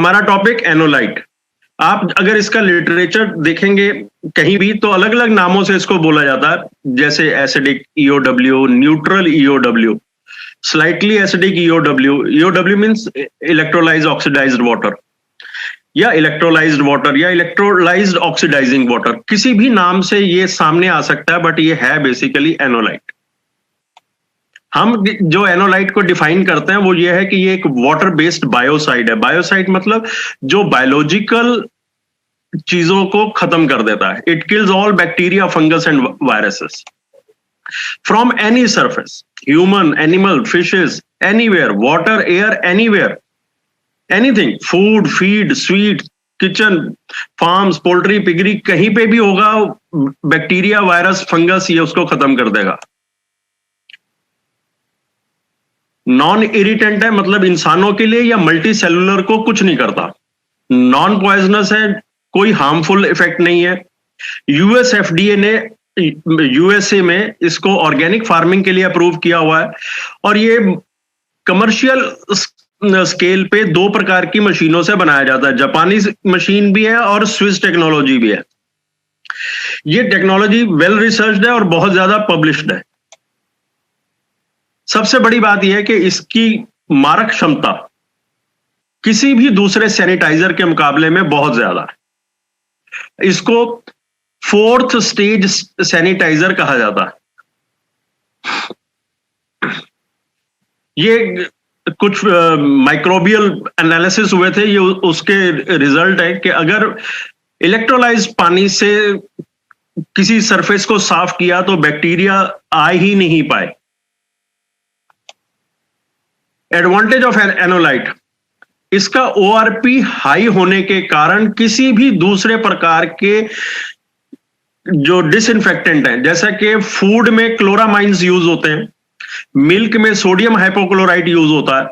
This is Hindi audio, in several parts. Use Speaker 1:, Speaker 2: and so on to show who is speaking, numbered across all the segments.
Speaker 1: हमारा टॉपिक एनोलाइट। आप अगर इसका लिटरेचर देखेंगे कहीं भी तो अलग अलग नामों से इसको बोला जाता है, जैसे acidic EOW, neutral EOW, slightly acidic EOW. EOW means electrolysed oxidised water या इलेक्ट्रोलाइज्ड वाटर या इलेक्ट्रोलाइज्ड ऑक्सीडाइजिंग वाटर, किसी भी नाम से ये सामने आ सकता है, बट ये है बेसिकली एनोलाइट। हम जो एनोलाइट को डिफाइन करते हैं वो ये है कि ये एक वाटर बेस्ड बायोसाइड है। बायोसाइड मतलब जो बायोलॉजिकल चीजों को खत्म कर देता है। It kills all bacteria, fungus and viruses from any surface, human, animal, fishes, anywhere, water, air, anywhere, anything, food, feed, sweet, kitchen, farms, poultry, piggery, कहीं पे भी होगा बैक्टीरिया, वायरस, फंगस, ये उसको खत्म कर देगा। नॉन इरिटेंट है, मतलब इंसानों के लिए या मल्टी सेलुलर को कुछ नहीं करता। नॉन पॉइजनस है, कोई हार्मफुल इफेक्ट नहीं है। यूएसएफडीए ने यूएसए में इसको ऑर्गेनिक फार्मिंग के लिए अप्रूव किया हुआ है, और ये कमर्शियल स्केल पे 2 प्रकार की मशीनों से बनाया जाता है। जापानी मशीन भी है और स्विस टेक्नोलॉजी भी है। ये टेक्नोलॉजी वेल रिसर्च्ड है और बहुत ज्यादा पब्लिश्ड है। सबसे बड़ी बात यह है कि इसकी मारक क्षमता किसी भी दूसरे सैनिटाइजर के मुकाबले में बहुत ज्यादा है। इसको 4th स्टेज सैनिटाइजर कहा जाता है। ये कुछ माइक्रोबियल एनालिसिस हुए थे, ये उसके रिजल्ट है कि अगर इलेक्ट्रोलाइज पानी से किसी सरफेस को साफ किया तो बैक्टीरिया आ ही नहीं पाए। एडवांटेज ऑफ एनोलाइट, इसका ओआरपी हाई होने के कारण किसी भी दूसरे प्रकार के जो डिसइंफेक्टेंट हैं, जैसा कि फूड में क्लोरामाइंस यूज होते हैं, मिल्क में सोडियम हाइपोक्लोराइड यूज होता है,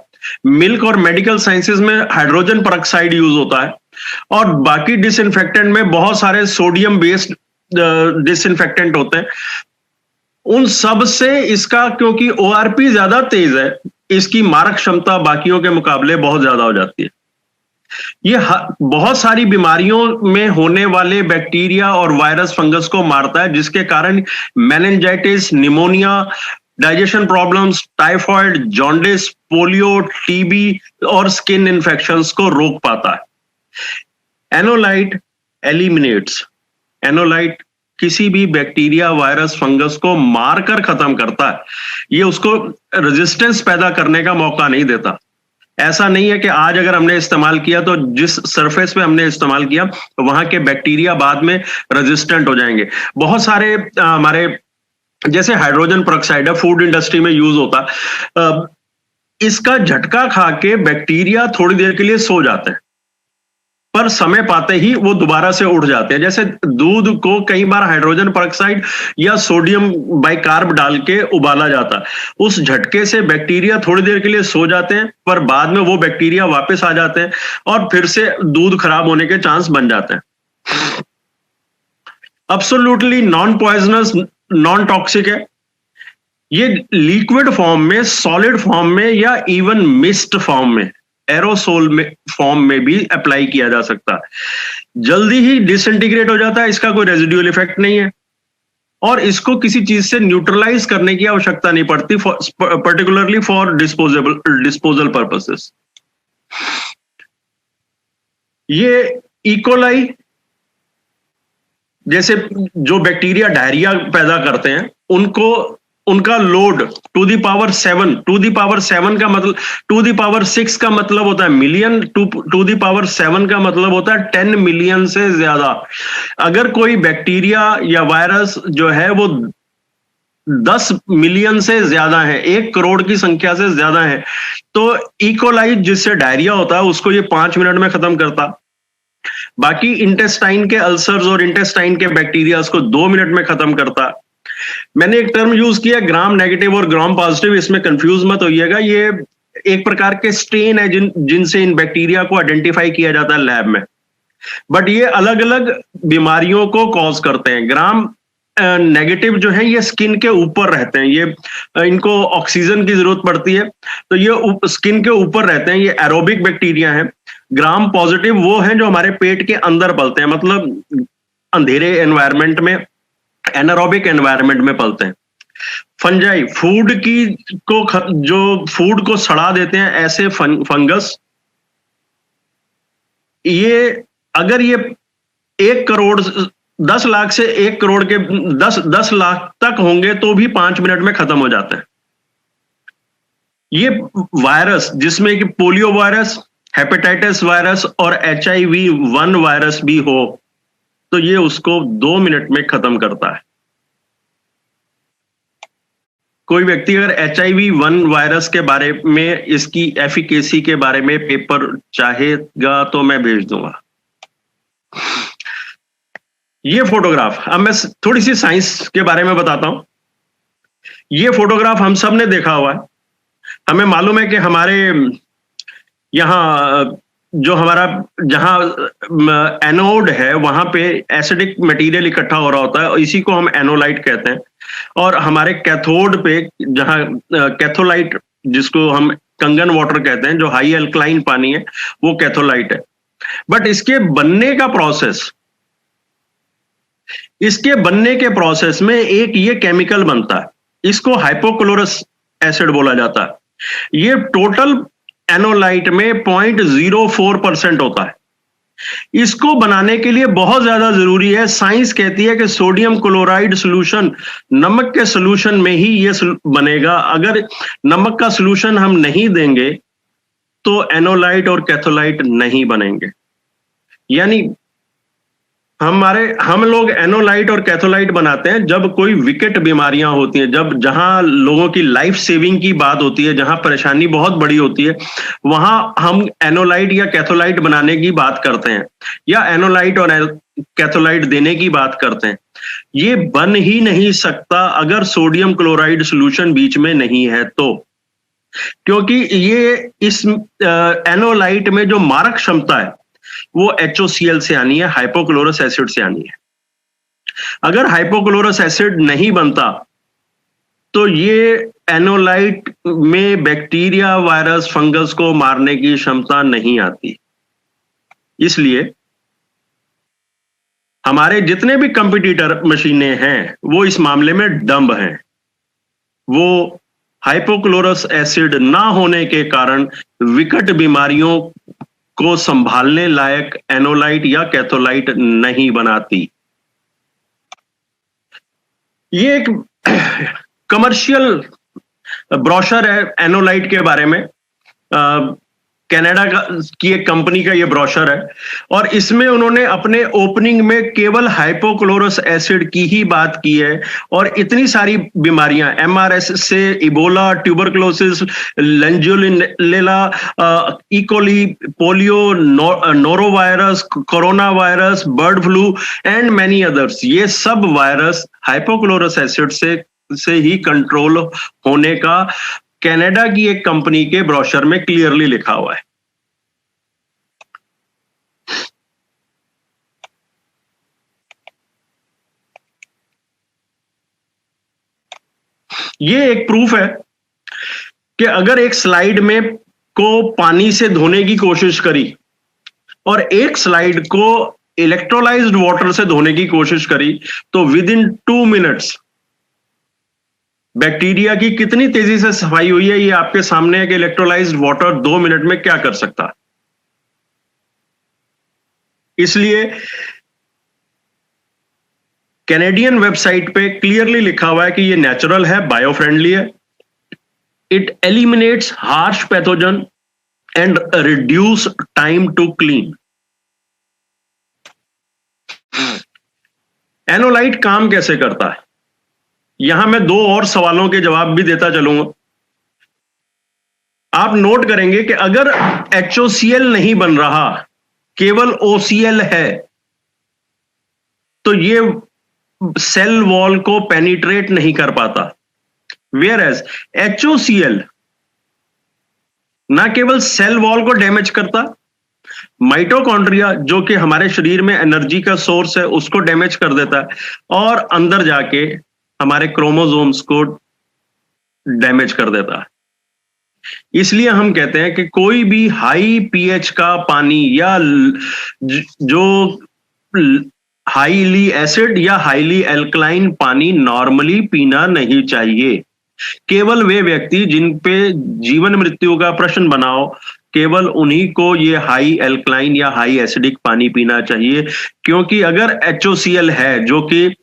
Speaker 1: मिल्क और मेडिकल साइंसेज में हाइड्रोजन परऑक्साइड यूज होता है, और बाकी डिसइंफेक्टेंट में बहुत सारे सोडियम बेस्ड डिसइंफेक्टेंट होते हैं। उन सब से इसका, क्योंकि ओआरपी ज्यादा तेज है, इसकी मारक क्षमता बाकियों के मुकाबले बहुत ज्यादा हो जाती है। ये बहुत सारी बीमारियों में होने वाले बैक्टीरिया और वायरस, फंगस को मारता है, जिसके कारण meningitis, pneumonia, digestion problems, typhoid, jaundice, polio, TB और स्किन इन्फेक्शंस को रोक पाता है। एनोलाइट एलिमिनेट्स, एनोलाइट किसी भी बैक्टीरिया, वायरस, फंगस को मारकर खत्म करता है। ये उसको रेजिस्टेंस पैदा करने का मौका नहीं देता। ऐसा नहीं है कि आज अगर हमने इस्तेमाल किया तो जिस सरफेस पे हमने इस्तेमाल किया तो वहां के बैक्टीरिया बाद में रेजिस्टेंट हो जाएंगे। बहुत सारे हमारे, जैसे हाइड्रोजन परऑक्साइड है, फूड इंडस्ट्री में यूज होता है, इसका झटका खा के बैक्टीरिया थोड़ी देर के लिए सो जाते हैं, पर समय पाते ही वो दोबारा से उठ जाते हैं। जैसे दूध को कई बार हाइड्रोजन परऑक्साइड या सोडियम बाइकार्ब डाल के उबाला जाता है, उस झटके से बैक्टीरिया थोड़ी देर के लिए सो जाते हैं, पर बाद में वो बैक्टीरिया वापस आ जाते हैं और फिर से दूध खराब होने के चांस बन जाते हैं। Absolutely non poisonous, non toxic है। ये लिक्विड फॉर्म में, सॉलिड फॉर्म में या इवन मिस्ट फॉर्म में, एरोसोल में फॉर्म में भी अप्लाई किया जा सकता है। जल्दी ही डिसइंटीग्रेट हो जाता है, इसका कोई रेजिडुअल इफेक्ट नहीं है, और इसको किसी चीज से न्यूट्रलाइज करने की आवश्यकता नहीं पड़ती, पर्टिकुलरली फॉर डिस्पोजल पर्पसेस। ये इकोलाई जैसे जो बैक्टीरिया डायरिया पैदा करते हैं, उनका load 2 the power 7, 2 the power 7 का मतलब 2 दी पावर 6 का मतलब होता है मिलियन, 2 दी पावर 7 का मतलब होता है 10 मिलियन से ज्यादा। अगर कोई बैक्टीरिया या वायरस जो है वो 10 मिलियन से ज्यादा है, 1 करोड़ की संख्या से ज्यादा है, तो इकोलाई जिससे डायरिया होता है उसको ये 5 मिनट में खत्म करता। बाकी इंटेस्टाइन के अल्सर्स और इंटेस्टाइन के बैक्टीरिया उसको 2 मिनट में खत्म करता। मैंने एक टर्म यूज किया ग्राम नेगेटिव और ग्राम पॉजिटिव, इसमें कंफ्यूज मत होइएगा। ये एक प्रकार के स्ट्रेन है जिनसे इन बैक्टीरिया को आइडेंटिफाई किया जाता है लैब में, बट ये अलग अलग बीमारियों को कॉज करते हैं। ग्राम नेगेटिव जो है ये स्किन के ऊपर रहते हैं, ये इनको ऑक्सीजन की जरूरत पड़ती है, तो ये स्किन के ऊपर रहते हैं, ये एरोबिक बैक्टीरिया हैं। ग्राम पॉजिटिव वो हैं जो हमारे पेट के अंदर पलते हैं, मतलब अंधेरे एनवायरनमेंट में, एनारोबिक एनवायरनमेंट में पलते हैं। फंजाई जो फूड को सड़ा देते हैं, ऐसे फंगस, ये अगर ये 1 करोड़ 10 लाख से 1 करोड़ के 10 लाख तक होंगे तो भी 5 मिनट में खत्म हो जाते हैं। ये वायरस जिसमें कि पोलियो वायरस, हेपेटाइटिस वायरस और HIV-1 वायरस भी हो, तो ये उसको 2 मिनट में खत्म करता है। कोई व्यक्ति अगर HIV-1 वायरस के बारे में, इसकी एफिकेसी के बारे में पेपर चाहेगा तो मैं भेज दूंगा। ये फोटोग्राफ, अब मैं थोड़ी सी साइंस के बारे में बताता हूं। ये फोटोग्राफ हम सब ने देखा हुआ है। हमें मालूम है कि हमारे यहाँ जो हमारा जहां एनोड है वहां पे एसिडिक मटेरियल इकट्ठा हो रहा होता है और इसी को हम एनोलाइट कहते हैं। और हमारे कैथोड पे जहां कैथोलाइट, जिसको हम कंगन वाटर कहते हैं, जो हाई अल्कलाइन पानी है, वो कैथोलाइट है। बट इसके बनने के प्रोसेस में एक ये केमिकल बनता है, इसको हाइपोक्लोरस एसिड बोला जाता है। ये टोटल एनोलाइट में 0.04% होता है। इसको बनाने के लिए बहुत ज्यादा जरूरी है, साइंस कहती है कि सोडियम क्लोराइड सॉल्यूशन, नमक के सॉल्यूशन में ही ये बनेगा। अगर नमक का सॉल्यूशन हम नहीं देंगे तो एनोलाइट और कैथोलाइट नहीं बनेंगे। यानी हम लोग एनोलाइट और कैथोलाइट बनाते हैं जब कोई विकट बीमारियां होती हैं, जहां लोगों की लाइफ सेविंग की बात होती है, जहां परेशानी बहुत बड़ी होती है, वहां हम एनोलाइट या कैथोलाइट बनाने की बात करते हैं, या एनोलाइट और कैथोलाइट देने की बात करते हैं। ये बन ही नहीं सकता अगर सोडियम क्लोराइड सॉल्यूशन बीच में नहीं है तो, क्योंकि ये इस एनोलाइट में जो मारक क्षमता है वो HOCl से आनी है, हाइपोक्लोरस एसिड से आनी है। अगर हाइपोक्लोरस एसिड नहीं बनता तो ये एनोलाइट में बैक्टीरिया, वायरस, फंगस को मारने की क्षमता नहीं आती। इसलिए हमारे जितने भी कंपटीटर मशीनें हैं वो इस मामले में डम्ब हैं। वो हाइपोक्लोरस एसिड ना होने के कारण विकट बीमारियों को संभालने लायक एनोलाइट या कैथोलाइट नहीं बनाती। ये एक कमर्शियल ब्रोशर है एनोलाइट के बारे में, कनाडा की एक कंपनी का ये ब्रोशर है, और इसमें उन्होंने अपने ओपनिंग में केवल हाइपोक्लोरस एसिड की ही बात की है। और इतनी सारी बीमारियां, MRS से Ebola, tuberculosis, Legionella, E coli, polio, norovirus, corona virus, bird flu and many others, ये सब वायरस हाइपोक्लोरस एसिड से ही कंट्रोल होने का कनाडा की एक कंपनी के ब्रोशर में क्लियरली लिखा हुआ है। ये एक प्रूफ है कि अगर एक स्लाइड में को पानी से धोने की कोशिश करी और एक स्लाइड को इलेक्ट्रोलाइज्ड वाटर से धोने की कोशिश करी, तो विद इन 2 मिनट्स बैक्टीरिया की कितनी तेजी से सफाई हुई है ये आपके सामने है कि इलेक्ट्रोलाइज्ड वाटर 2 मिनट में क्या कर सकता है। इसलिए कैनेडियन वेबसाइट पे क्लियरली लिखा हुआ है कि ये नेचुरल है, बायो फ्रेंडली है, it eliminates harsh pathogen and reduce time to clean. Anolyte काम कैसे करता है, यहां मैं 2 और सवालों के जवाब भी देता चलूंगा। आप नोट करेंगे कि अगर HOCl नहीं बन रहा, केवल OCl है, तो ये सेल वॉल को पेनिट्रेट नहीं कर पाता। वेयर एज HOCl ना केवल सेल वॉल को डैमेज करता, माइटोकॉन्ड्रिया जो कि हमारे शरीर में एनर्जी का सोर्स है उसको डैमेज कर देता है, और अंदर जाके हमारे क्रोमोसोम्स को डैमेज कर देता है। इसलिए हम कहते हैं कि कोई भी हाई पीएच का पानी या जो हाईली एसिड या हाईली एल्कलाइन पानी नॉर्मली पीना नहीं चाहिए। केवल वे व्यक्ति जिन पे जीवन मृत्यु का प्रश्न बना हो, केवल उन्हीं को ये हाई एल्कलाइन या हाई एसिडिक पानी पीना चाहिए, क्योंकि अगर HOCl है जो कि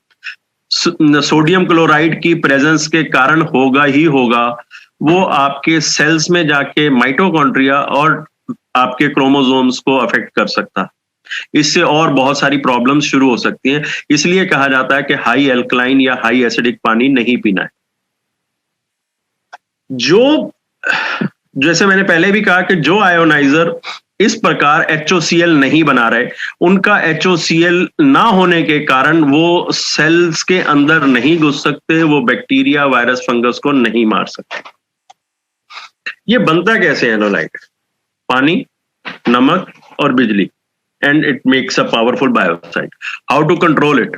Speaker 1: सोडियम क्लोराइड की प्रेजेंस के कारण होगा ही होगा, वो आपके सेल्स में जाके माइटोकॉन्ड्रिया और आपके क्रोमोसोम्स को अफेक्ट कर सकता है। इससे और बहुत सारी प्रॉब्लम्स शुरू हो सकती हैं। इसलिए कहा जाता है कि हाई एल्कलाइन या हाई एसिडिक पानी नहीं पीना है। जैसे मैंने पहले भी कहा कि जो आयोनाइजर इस प्रकार HOCl नहीं बना रहे, उनका HOCl ना होने के कारण वो सेल्स के अंदर नहीं घुस सकते, वो बैक्टीरिया, वायरस, फंगस को नहीं मार सकते। ये बनता कैसे है एनोलाइट? पानी, नमक और बिजली, and it makes a powerful biocide. How to control it?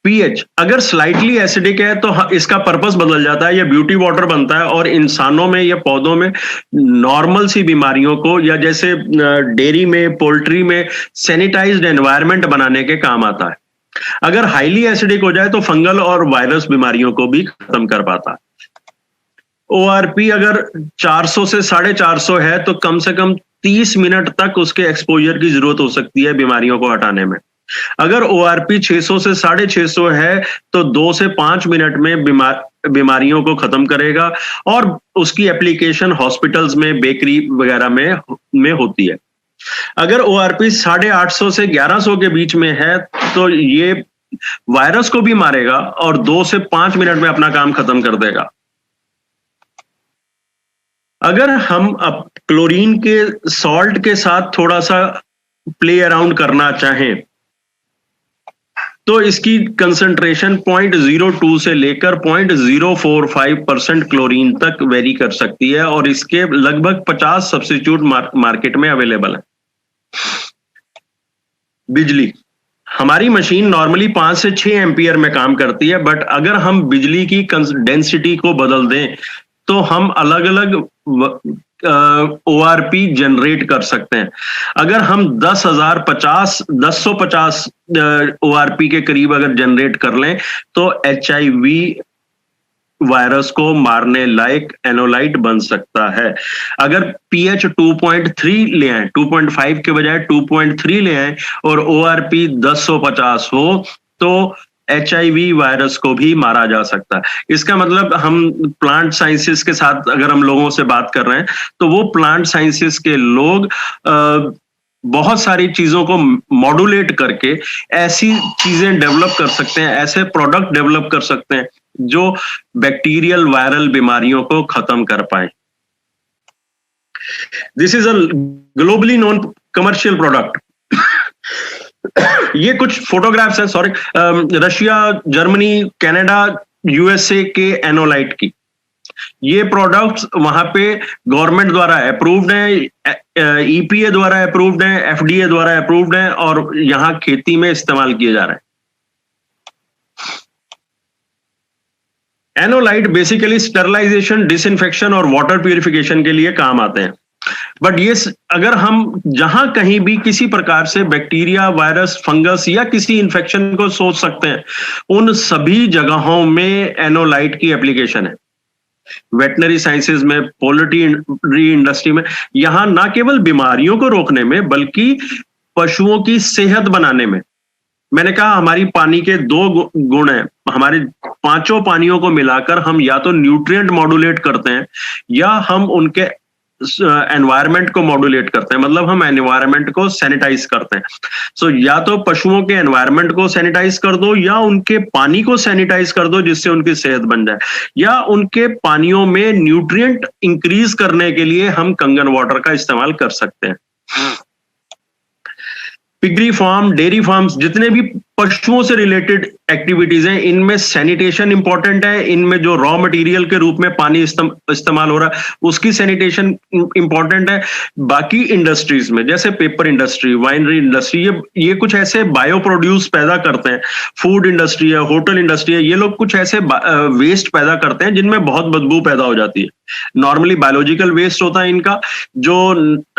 Speaker 1: PH अगर स्लाइटली एसिडिक है तो इसका पर्पस बदल जाता है, ये ब्यूटी वाटर बनता है और इंसानों में या पौधों में नॉर्मल सी बीमारियों को, या जैसे डेयरी में, पोल्ट्री में सैनिटाइज्ड एनवायरनमेंट बनाने के काम आता है। अगर हाईली एसिडिक हो जाए तो फंगल और वायरस बीमारियों को भी खत्म कर पाता है। ORP अगर 400 से 450 है तो कम से कम 30 मिनट तक उसके एक्सपोजर की जरूरत हो सकती है बीमारियों को हटाने में। अगर ORP 600 से 650 है तो 2 से 5 मिनट में बीमारियों को खत्म करेगा, और उसकी एप्लीकेशन हॉस्पिटल्स में, बेकरी वगैरह में होती है। अगर ORP 850 से 1100 के बीच में है तो ये वायरस को भी मारेगा और 2 से 5 मिनट में अपना काम खत्म कर देगा। अगर हम अब क्लोरीन के सॉल्ट के साथ थोड़ा सा प्ले अराउंड करना चाहें तो इसकी कंसंट्रेशन 0.02 से लेकर 0.045% क्लोरीन तक वेरी कर सकती है, और इसके लगभग 50 सब्स्टिट्यूट मार्केट में अवेलेबल है। बिजली, हमारी मशीन नॉर्मली 5 से 6 एम्पियर में काम करती है, बट अगर हम बिजली की डेंसिटी को बदल दें तो हम अलग अलग ORP जनरेट कर सकते हैं। अगर हम 1050 ORP के करीब अगर जनरेट कर लें तो HIV वायरस को मारने लायक एनोलाइट बन सकता है। अगर pH 2.3 ले आए, 2.5 के बजाय 2.3 ले आए और ORP 1050 हो तो HIV वायरस को भी मारा जा सकता है। इसका मतलब हम प्लांट साइंसेस के साथ अगर हम लोगों से बात कर रहे हैं तो वो प्लांट साइंसेस के लोग बहुत सारी चीजों को मॉड्यूलेट करके ऐसी चीजें डेवलप कर सकते हैं, ऐसे प्रोडक्ट डेवलप कर सकते हैं जो बैक्टीरियल वायरल बीमारियों को खत्म कर पाए। This is a globally known commercial product. ये कुछ फोटोग्राफ्स हैं, sorry, Russia, Germany, Canada, USA के एनोलाइट की। ये प्रोडक्ट्स वहां पे गवर्नमेंट द्वारा अप्रूव्ड हैं, EPA द्वारा अप्रूव्ड हैं, FDA द्वारा अप्रूव्ड हैं, और यहां खेती में इस्तेमाल किए जा रहे हैं। एनोलाइट बेसिकली स्टरलाइजेशन, डिसइंफेक्शन और वाटर प्यूरिफिकेशन के लिए काम आते हैं। बट ये अगर हम जहां कहीं भी किसी प्रकार से बैक्टीरिया, वायरस, फंगस या किसी इंफेक्शन को सोच सकते हैं, उन सभी जगहों में एनोलाइट की एप्लीकेशन है। वेटनरी साइंसेज में, पोल्ट्री इंडस्ट्री में, यहां ना केवल बीमारियों को रोकने में बल्कि पशुओं की सेहत बनाने में। मैंने कहा हमारी पानी के 2 गुण हैं। हमारे 5 पानियों को मिलाकर हम या तो न्यूट्रिएंट मॉड्यूलेट करते हैं या हम उनके एनवायरनमेंट को मॉड्यूलेट करते हैं, मतलब हम एनवायरनमेंट को सैनिटाइज करते हैं। सो या तो पशुओं के एनवायरनमेंट को सैनिटाइज कर दो या उनके पानी को सैनिटाइज कर दो जिससे उनकी सेहत बन जाए, या उनके पानियों में न्यूट्रिएंट इंक्रीज करने के लिए हम कंगन वाटर का इस्तेमाल कर सकते हैं। पिगरी फार्म, डेयरी फार्म्स, जितने भी पशुओं से रिलेटेड एक्टिविटीज हैं, इनमें सैनिटेशन इंपॉर्टेंट है, इनमें जो रॉ मटेरियल के रूप में पानी इस्तेमाल हो रहा है उसकी सैनिटेशन इंपॉर्टेंट है। बाकी इंडस्ट्रीज में जैसे पेपर इंडस्ट्री, वाइनरी इंडस्ट्री, ये कुछ ऐसे बायो प्रोड्यूस पैदा करते हैं, फूड इंडस्ट्री है, होटल इंडस्ट्री है, ये लोग कुछ ऐसे वेस्ट पैदा करते हैं जिनमें बहुत बदबू पैदा हो जाती है। नॉर्मली बायोलॉजिकल वेस्ट होता है इनका, जो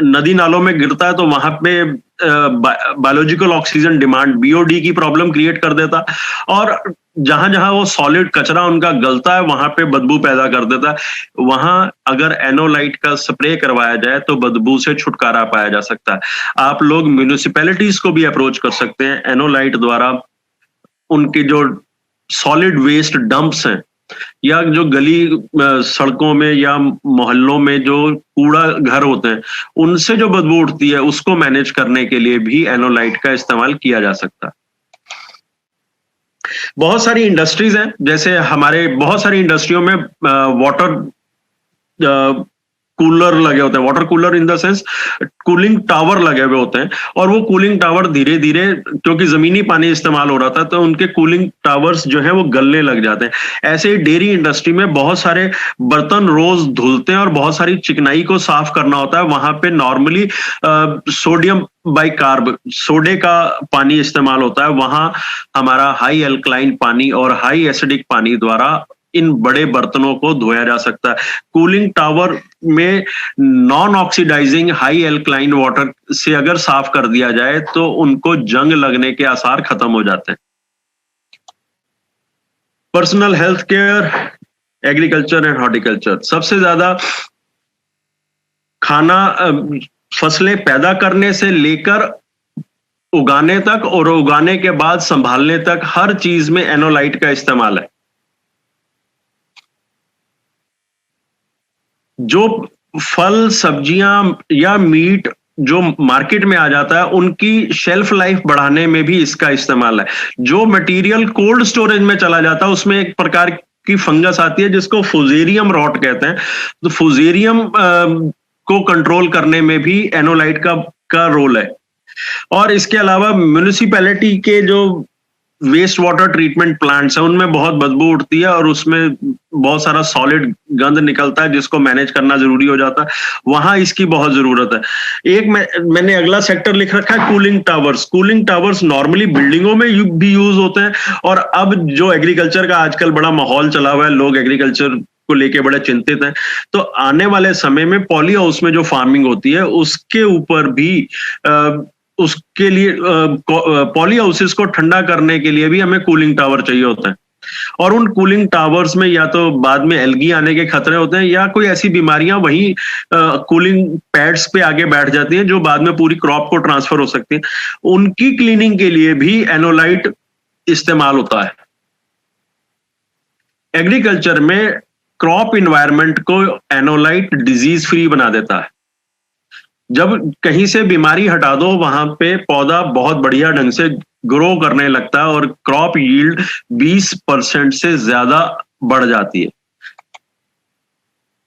Speaker 1: नदी नालों में गिरता है तो वहां पे बायोलॉजिकल ऑक्सीजन डिमांड, बीओडी की प्रॉब्लम क्रिएट कर देता, और जहां जहां वो सॉलिड कचरा उनका गलता है वहां पे बदबू पैदा कर देता है। वहां अगर एनोलाइट का स्प्रे करवाया जाए तो बदबू से छुटकारा पाया जा सकता है। आप लोग म्यूनिसिपैलिटीज को भी अप्रोच कर सकते हैं एनोलाइट द्वारा, उनके जो सॉलिड वेस्ट डंप्स हैं या जो गली सड़कों में या मोहल्लों में जो कूड़ा घर होते हैं उनसे जो बदबू उठती है उसको मैनेज करने के लिए भी एनोलाइट का इस्तेमाल किया जा सकता है। बहुत सारी इंडस्ट्रीज हैं, जैसे हमारे बहुत सारी इंडस्ट्रियों में वाटर कूलर लगे होते हैं, water cooler in the sense cooling tower लगे हुए होते हैं, और वो कूलिंग टावर धीरे धीरे, क्योंकि जमीनी पानी इस्तेमाल हो रहा था तो उनके कूलिंग टावर्स जो है वो गलने लग जाते हैं। ऐसे ही डेयरी इंडस्ट्री में बहुत सारे बर्तन रोज धुलते हैं और बहुत सारी चिकनाई को साफ करना होता है, वहां पे नॉर्मली सोडियम बाइकार्ब, सोडे का पानी इस्तेमाल होता है, वहां हमारा हाई एल्कलाइन पानी और हाई एसिडिक पानी द्वारा इन बड़े बर्तनों को धोया जा सकता है। कूलिंग टावर में non oxidising high alkaline water से अगर साफ कर दिया जाए तो उनको जंग लगने के आसार खत्म हो जाते हैं। Personal health care, agriculture and horticulture, सबसे ज्यादा खाना फसलें पैदा करने से लेकर उगाने तक और उगाने के बाद संभालने तक हर चीज में एनोलाइट का इस्तेमाल है। जो फल, सब्जियां या मीट जो मार्केट में आ जाता है उनकी शेल्फ लाइफ बढ़ाने में भी इसका इस्तेमाल है। जो मटेरियल कोल्ड स्टोरेज में चला जाता है उसमें एक प्रकार की फंगस आती है जिसको फुजेरियम रॉट कहते हैं, तो फुजेरियम को कंट्रोल करने में भी एनोलाइट का रोल है। और इसके अलावा म्युनिसिपैलिटी के जो वेस्ट वाटर ट्रीटमेंट प्लांट्स है उनमें बहुत बदबू उठती है और उसमें बहुत सारा सॉलिड गंद निकलता है जिसको मैनेज करना जरूरी हो जाता है, वहां इसकी बहुत जरूरत है। एक मैंने अगला सेक्टर लिख रखा है cooling towers. Cooling towers normally बिल्डिंगों में भी यूज होते हैं, और अब जो एग्रीकल्चर का आजकल बड़ा माहौल चला हुआ है, लोग एग्रीकल्चर को लेके बड़े चिंतित हैं, तो आने वाले समय में पॉली हाउस में जो फार्मिंग होती है उसके ऊपर भी उसके लिए पॉली हाउसेस को ठंडा करने के लिए भी हमें कूलिंग टावर चाहिए होता है, और उन कूलिंग टावर्स में या तो बाद में एल्गी आने के खतरे होते हैं या कोई ऐसी बीमारियां वहीं कूलिंग पैड्स पे आगे बैठ जाती हैं जो बाद में पूरी क्रॉप को ट्रांसफर हो सकती है। उनकी क्लीनिंग के लिए भी एनोलाइट इस्तेमाल होता है। एग्रीकल्चर में क्रॉप इन्वायरमेंट को एनोलाइट डिजीज फ्री बना देता है। जब कहीं से बीमारी हटा दो वहां पे पौधा बहुत बढ़िया ढंग से ग्रो करने लगता है और क्रॉप यील्ड 20% से ज्यादा बढ़ जाती है।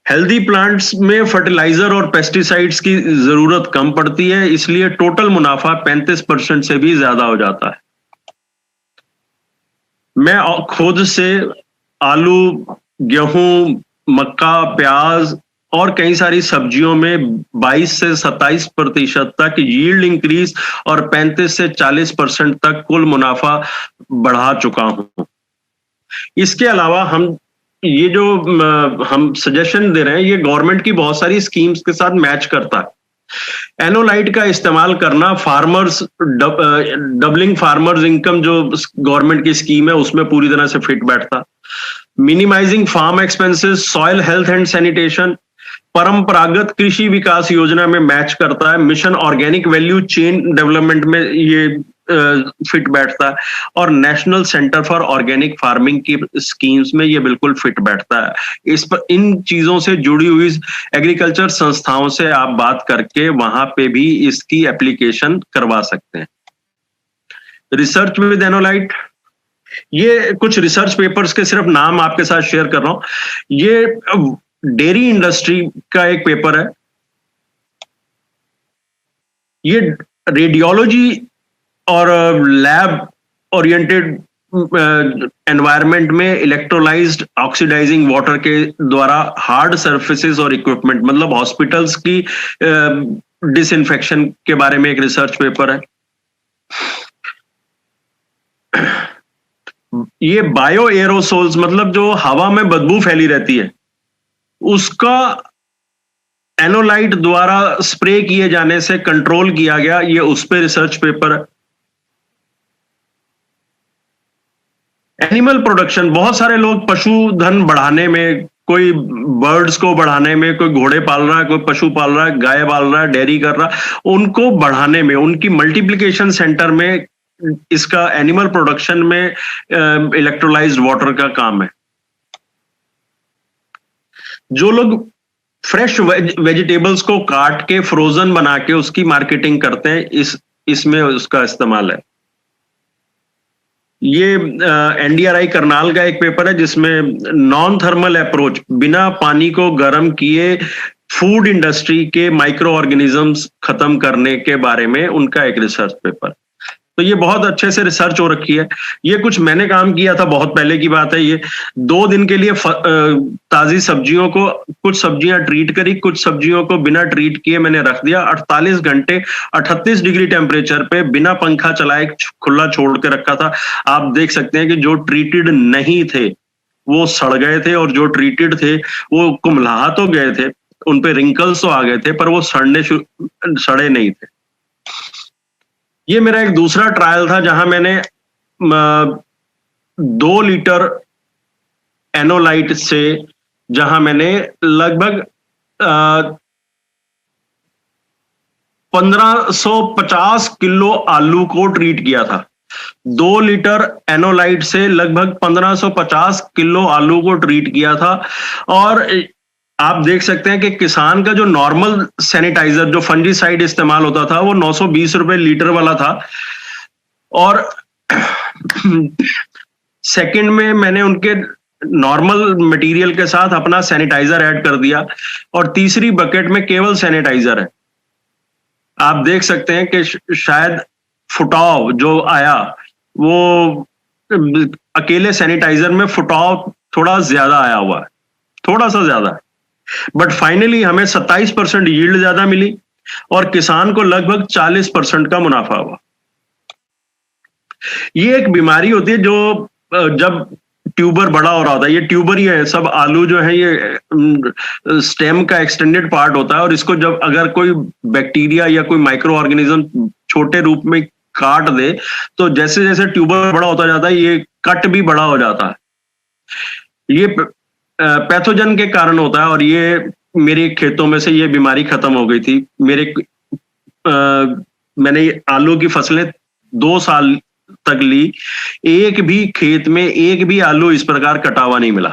Speaker 1: हेल्दी प्लांट्स में फर्टिलाइजर और पेस्टिसाइड्स की जरूरत कम पड़ती है, इसलिए टोटल मुनाफा 35% से भी ज्यादा हो जाता है। मैं खुद से आलू, गेहूं, मक्का, प्याज और कई सारी सब्जियों में 22 से 27% तक यील्ड इंक्रीज और 35 से 40% तक कुल मुनाफा बढ़ा चुका हूं। इसके अलावा हम ये जो हम सजेशन दे रहे हैं ये गवर्नमेंट की बहुत सारी स्कीम्स के साथ मैच करता है। एनोलाइट का इस्तेमाल करना फार्मर्स डबलिंग फार्मर्स इनकम जो गवर्नमेंट की स्कीम है उसमें पूरी तरह से फिट बैठता। Minimising farm expenses, soil health and sanitation Paramparagat Krishi Vikas Yojana में मैच करता है। Mission organic value chain development में ये फिट बैठता है, और national centre for organic farming की स्कीम्स में ये बिल्कुल फिट बैठता है। इस पर इन चीजों से जुड़ी हुई एग्रीकल्चर संस्थाओं से आप बात करके वहां पे भी इसकी एप्लीकेशन करवा सकते हैं। रिसर्च विद एनोलाइट, ये कुछ रिसर्च पेपर्स के सिर्फ नाम आपके साथ शेयर कर रहा हूं। ये डेयरी इंडस्ट्री का एक पेपर है। ये रेडियोलॉजी और लैब ओरिएंटेड एनवायरनमेंट में इलेक्ट्रोलाइज्ड ऑक्सीडाइजिंग वाटर के द्वारा हार्ड सरफेसेस और इक्विपमेंट, मतलब हॉस्पिटल्स की डिसइंफेक्शन के बारे में एक रिसर्च पेपर है। ये बायो एरोसोल्स, मतलब जो हवा में बदबू फैली रहती है, उसका एनोलाइट द्वारा स्प्रे किए जाने से कंट्रोल किया गया, ये उस पे रिसर्च पेपर है। एनिमल प्रोडक्शन, बहुत सारे लोग पशुधन बढ़ाने में, कोई बर्ड्स को बढ़ाने में, कोई घोड़े पाल रहा है, कोई पशु पाल रहा है, गाय पाल रहा है, डेयरी कर रहा है, उनको बढ़ाने में, उनकी मल्टीप्लिकेशन सेंटर में इसका एनिमल प्रोडक्शन में इलेक्ट्रोलाइज्ड वाटर का काम है। जो लोग फ्रेश वेजिटेबल्स को काट के फ्रोजन बना के उसकी मार्केटिंग करते हैं, इसमें उसका इस्तेमाल है। ये एनडीआरआई करनाल का एक पेपर है जिसमें नॉन थर्मल अप्रोच, बिना पानी को गर्म किए फूड इंडस्ट्री के माइक्रो ऑर्गेनिजम्स खत्म करने के बारे में उनका एक रिसर्च पेपर। तो ये बहुत अच्छे से रिसर्च हो रखी है। ये कुछ मैंने काम किया था, बहुत पहले की बात है। ये 2 दिन के लिए ताजी सब्जियों को, कुछ सब्जियां ट्रीट करी, कुछ सब्जियों को बिना ट्रीट किए मैंने रख दिया। 48 घंटे 38 डिग्री टेम्परेचर पे बिना पंखा चलाए खुला छोड़ के रखा था। आप देख सकते हैं कि जो ट्रीटेड नहीं थे वो सड़ गए थे, और जो ट्रीटेड थे वो कुम्हला तो गए थे, उन पे रिंकल्स तो आ गए थे, पर वो सड़े नहीं थे। ये मेरा एक दूसरा ट्रायल था जहां मैंने 2 लीटर एनोलाइट से, जहां मैंने लगभग 1550 किलो आलू को ट्रीट किया था। 2 लीटर एनोलाइट से लगभग 1550 किलो आलू को ट्रीट किया था। और आप देख सकते हैं कि किसान का जो नॉर्मल सैनिटाइजर, जो फंजीसाइड इस्तेमाल होता था, वो 920 रुपए लीटर वाला था। और सेकंड में मैंने उनके नॉर्मल मटेरियल के साथ अपना सैनिटाइजर ऐड कर दिया, और तीसरी बकेट में केवल सैनिटाइजर है। आप देख सकते हैं कि शायद फुटाव जो आया वो अकेले सैनिटाइजर में फुटाव थोड़ा ज्यादा आया हुआ है, थोड़ा सा ज्यादा है। बट फाइनली हमें 27% यील्ड ज्यादा मिली और किसान को लगभग 40% का मुनाफा हुआ। ये एक बीमारी होती है जो जब ट्यूबर बड़ा हो रहा होता है, ये ट्यूबर ही है, सब आलू जो है ये स्टेम का एक्सटेंडेड पार्ट होता है, और इसको जब अगर कोई बैक्टीरिया या कोई माइक्रो ऑर्गेनिज्म छोटे रूप में काट दे तो जैसे जैसे ट्यूबर बड़ा होता जाता है ये कट भी बड़ा हो जाता है। ये पैथोजन के कारण होता है, और ये मेरे खेतों में से ये बीमारी खत्म हो गई थी। मैंने आलू की फसलें 2 साल तक ली, एक भी खेत में एक भी आलू इस प्रकार कटा हुआ नहीं मिला।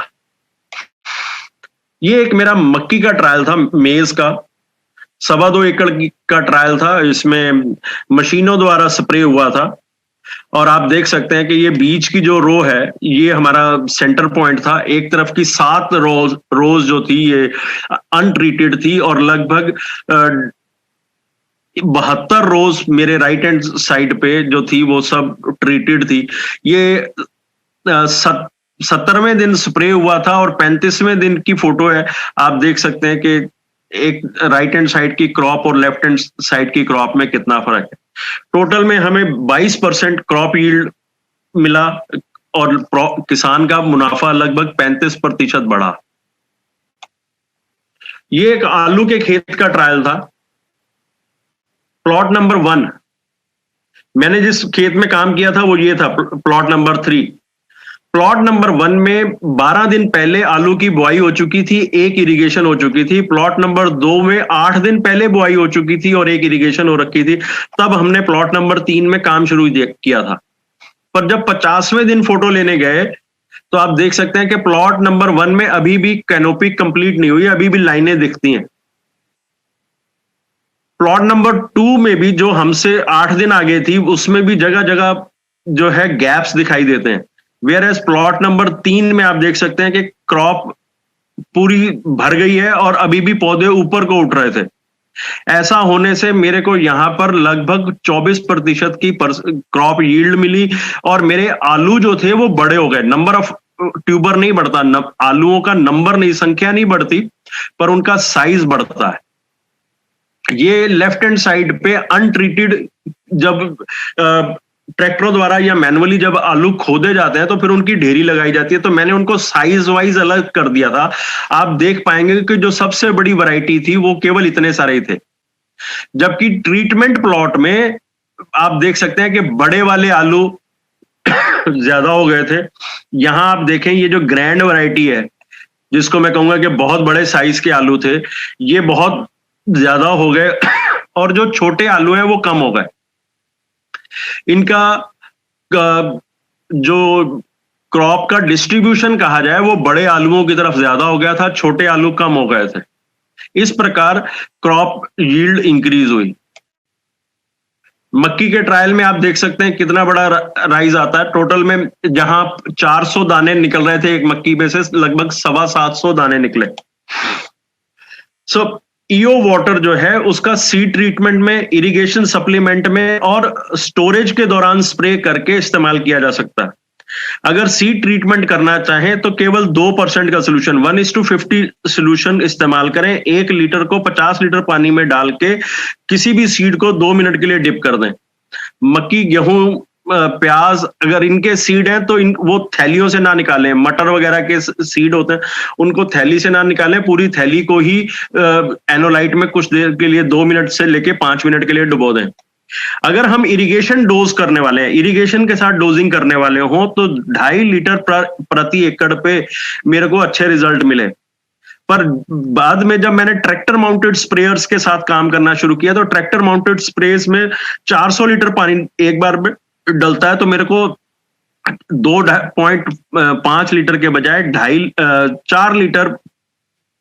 Speaker 1: ये एक मेरा मक्की का ट्रायल था, मेज का 2.25 एकड़ का ट्रायल था। इसमें मशीनों द्वारा स्प्रे हुआ था, और आप देख सकते हैं कि ये बीच की जो रो है ये हमारा सेंटर पॉइंट था। एक तरफ की 7 रोज जो थी ये अनट्रीटेड थी, और लगभग 72 रोज मेरे राइट हैंड साइड पे जो थी वो सब ट्रीटेड थी। ये 70वें दिन स्प्रे हुआ था और 35वें दिन की फोटो है। आप देख सकते हैं कि एक राइट हैंड साइड की क्रॉप और लेफ्ट हैंड साइड की क्रॉप में कितना फर्क है। टोटल में हमें 22% क्रॉप यील्ड मिला, और किसान का मुनाफा लगभग 35% बढ़ा। ये एक आलू के खेत का ट्रायल था। प्लॉट नंबर 1, मैंने जिस खेत में काम किया था वो ये था, प्लॉट नंबर 3। प्लॉट नंबर 1 में 12 दिन पहले आलू की बुआई हो चुकी थी, एक इरिगेशन हो चुकी थी। प्लॉट नंबर 2 में 8 दिन पहले बुआई हो चुकी थी और एक इरिगेशन हो रखी थी। तब हमने प्लॉट नंबर 3 में काम शुरू किया था। पर जब 50वें दिन फोटो लेने गए तो आप देख सकते हैं कि प्लॉट नंबर 1 में अभी भी कैनोपी कंप्लीट नहीं हुई, अभी भी लाइनें दिखती हैं। प्लॉट नंबर 2 में भी जो हमसे 8 दिन आगे थी उसमें भी जगह जगह जो है गैप्स दिखाई देते हैं। वेयर एज प्लॉट नंबर 3 में आप देख सकते हैं कि क्रॉप पूरी भर गई है और अभी भी पौधे ऊपर को उठ रहे थे। ऐसा होने से मेरे को यहाँ पर लगभग 24% की क्रॉप यील्ड मिली और मेरे आलू जो थे वो बड़े हो गए। नंबर ऑफ ट्यूबर नहीं बढ़ता, आलूओं का नंबर नहीं, संख्या नहीं बढ़ती, पर उनका साइज बढ़ता है। ये लेफ्ट हैंड साइड पे अनट्रीटेड जब ट्रैक्टरों द्वारा या मैनुअली जब आलू खोदे जाते हैं तो फिर उनकी ढेरी लगाई जाती है, तो मैंने उनको साइज वाइज अलग कर दिया था। आप देख पाएंगे कि जो सबसे बड़ी वैरायटी थी वो केवल इतने सारे ही थे, जबकि ट्रीटमेंट प्लॉट में आप देख सकते हैं कि बड़े वाले आलू ज्यादा हो गए थे। यहां आप देखें, ये जो ग्रैंड वैरायटी है, जिसको मैं कहूंगा कि बहुत बड़े साइज के आलू थे, ये बहुत ज्यादा हो गए और जो छोटे आलू हैं वो कम हो गए। इनका जो क्रॉप का डिस्ट्रीब्यूशन कहा जाए वो बड़े आलूओं की तरफ ज्यादा हो गया था, छोटे आलू कम हो गए थे। इस प्रकार क्रॉप यील्ड इंक्रीज हुई। मक्की के ट्रायल में आप देख सकते हैं कितना बड़ा राइज आता है। टोटल में जहां 400 दाने निकल रहे थे एक मक्की में से, लगभग 750 दाने निकले। सो ईओ वाटर जो है उसका सीड ट्रीटमेंट में, इरिगेशन सप्लीमेंट में और स्टोरेज के दौरान स्प्रे करके इस्तेमाल किया जा सकता है। अगर सीड ट्रीटमेंट करना चाहें तो केवल 2% का सोल्यूशन, 1:50 सोल्यूशन इस्तेमाल करें। 1 लीटर को 50 लीटर पानी में डाल के किसी भी सीड को 2 मिनट के लिए डिप कर दें। मक्की, गेहूं, प्याज, अगर इनके सीड हैं तो वो थैलियों से ना निकालें। मटर वगैरह के सीड होते हैं उनको थैली से ना निकालें, पूरी थैली को ही एनोलाइट में कुछ देर के लिए 2 मिनट से लेके 5 मिनट के लिए डुबो दें। अगर हम इरिगेशन डोज करने वाले हैं, इरिगेशन के साथ डोजिंग करने वाले हों, तो 2.5 लीटर प्रति एकड़ पे मेरे को अच्छे रिजल्ट मिले। पर बाद में जब मैंने ट्रैक्टर माउंटेड स्प्रेयर्स के साथ काम करना शुरू किया तो ट्रैक्टर माउंटेड स्प्रेयर्स में 400 लीटर पानी एक बार में डलता है, तो मेरे को 2.5 लीटर के बजाय 4 लीटर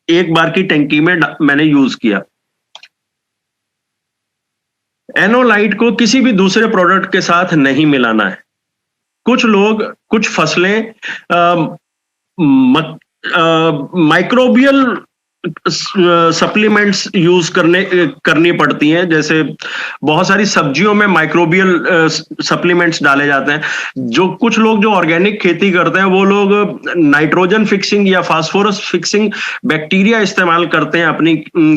Speaker 1: एक बार की टंकी में मैंने यूज किया। एनोलाइट को किसी भी दूसरे प्रोडक्ट के साथ नहीं मिलाना है। कुछ लोग, कुछ फसलें माइक्रोबियल सप्लीमेंट्स यूज करनी पड़ती हैं, जैसे बहुत सारी सब्जियों में माइक्रोबियल सप्लीमेंट्स डाले जाते हैं। जो कुछ लोग जो ऑर्गेनिक खेती करते हैं वो लोग नाइट्रोजन फिक्सिंग या फास्फोरस फिक्सिंग बैक्टीरिया इस्तेमाल करते हैं अपनी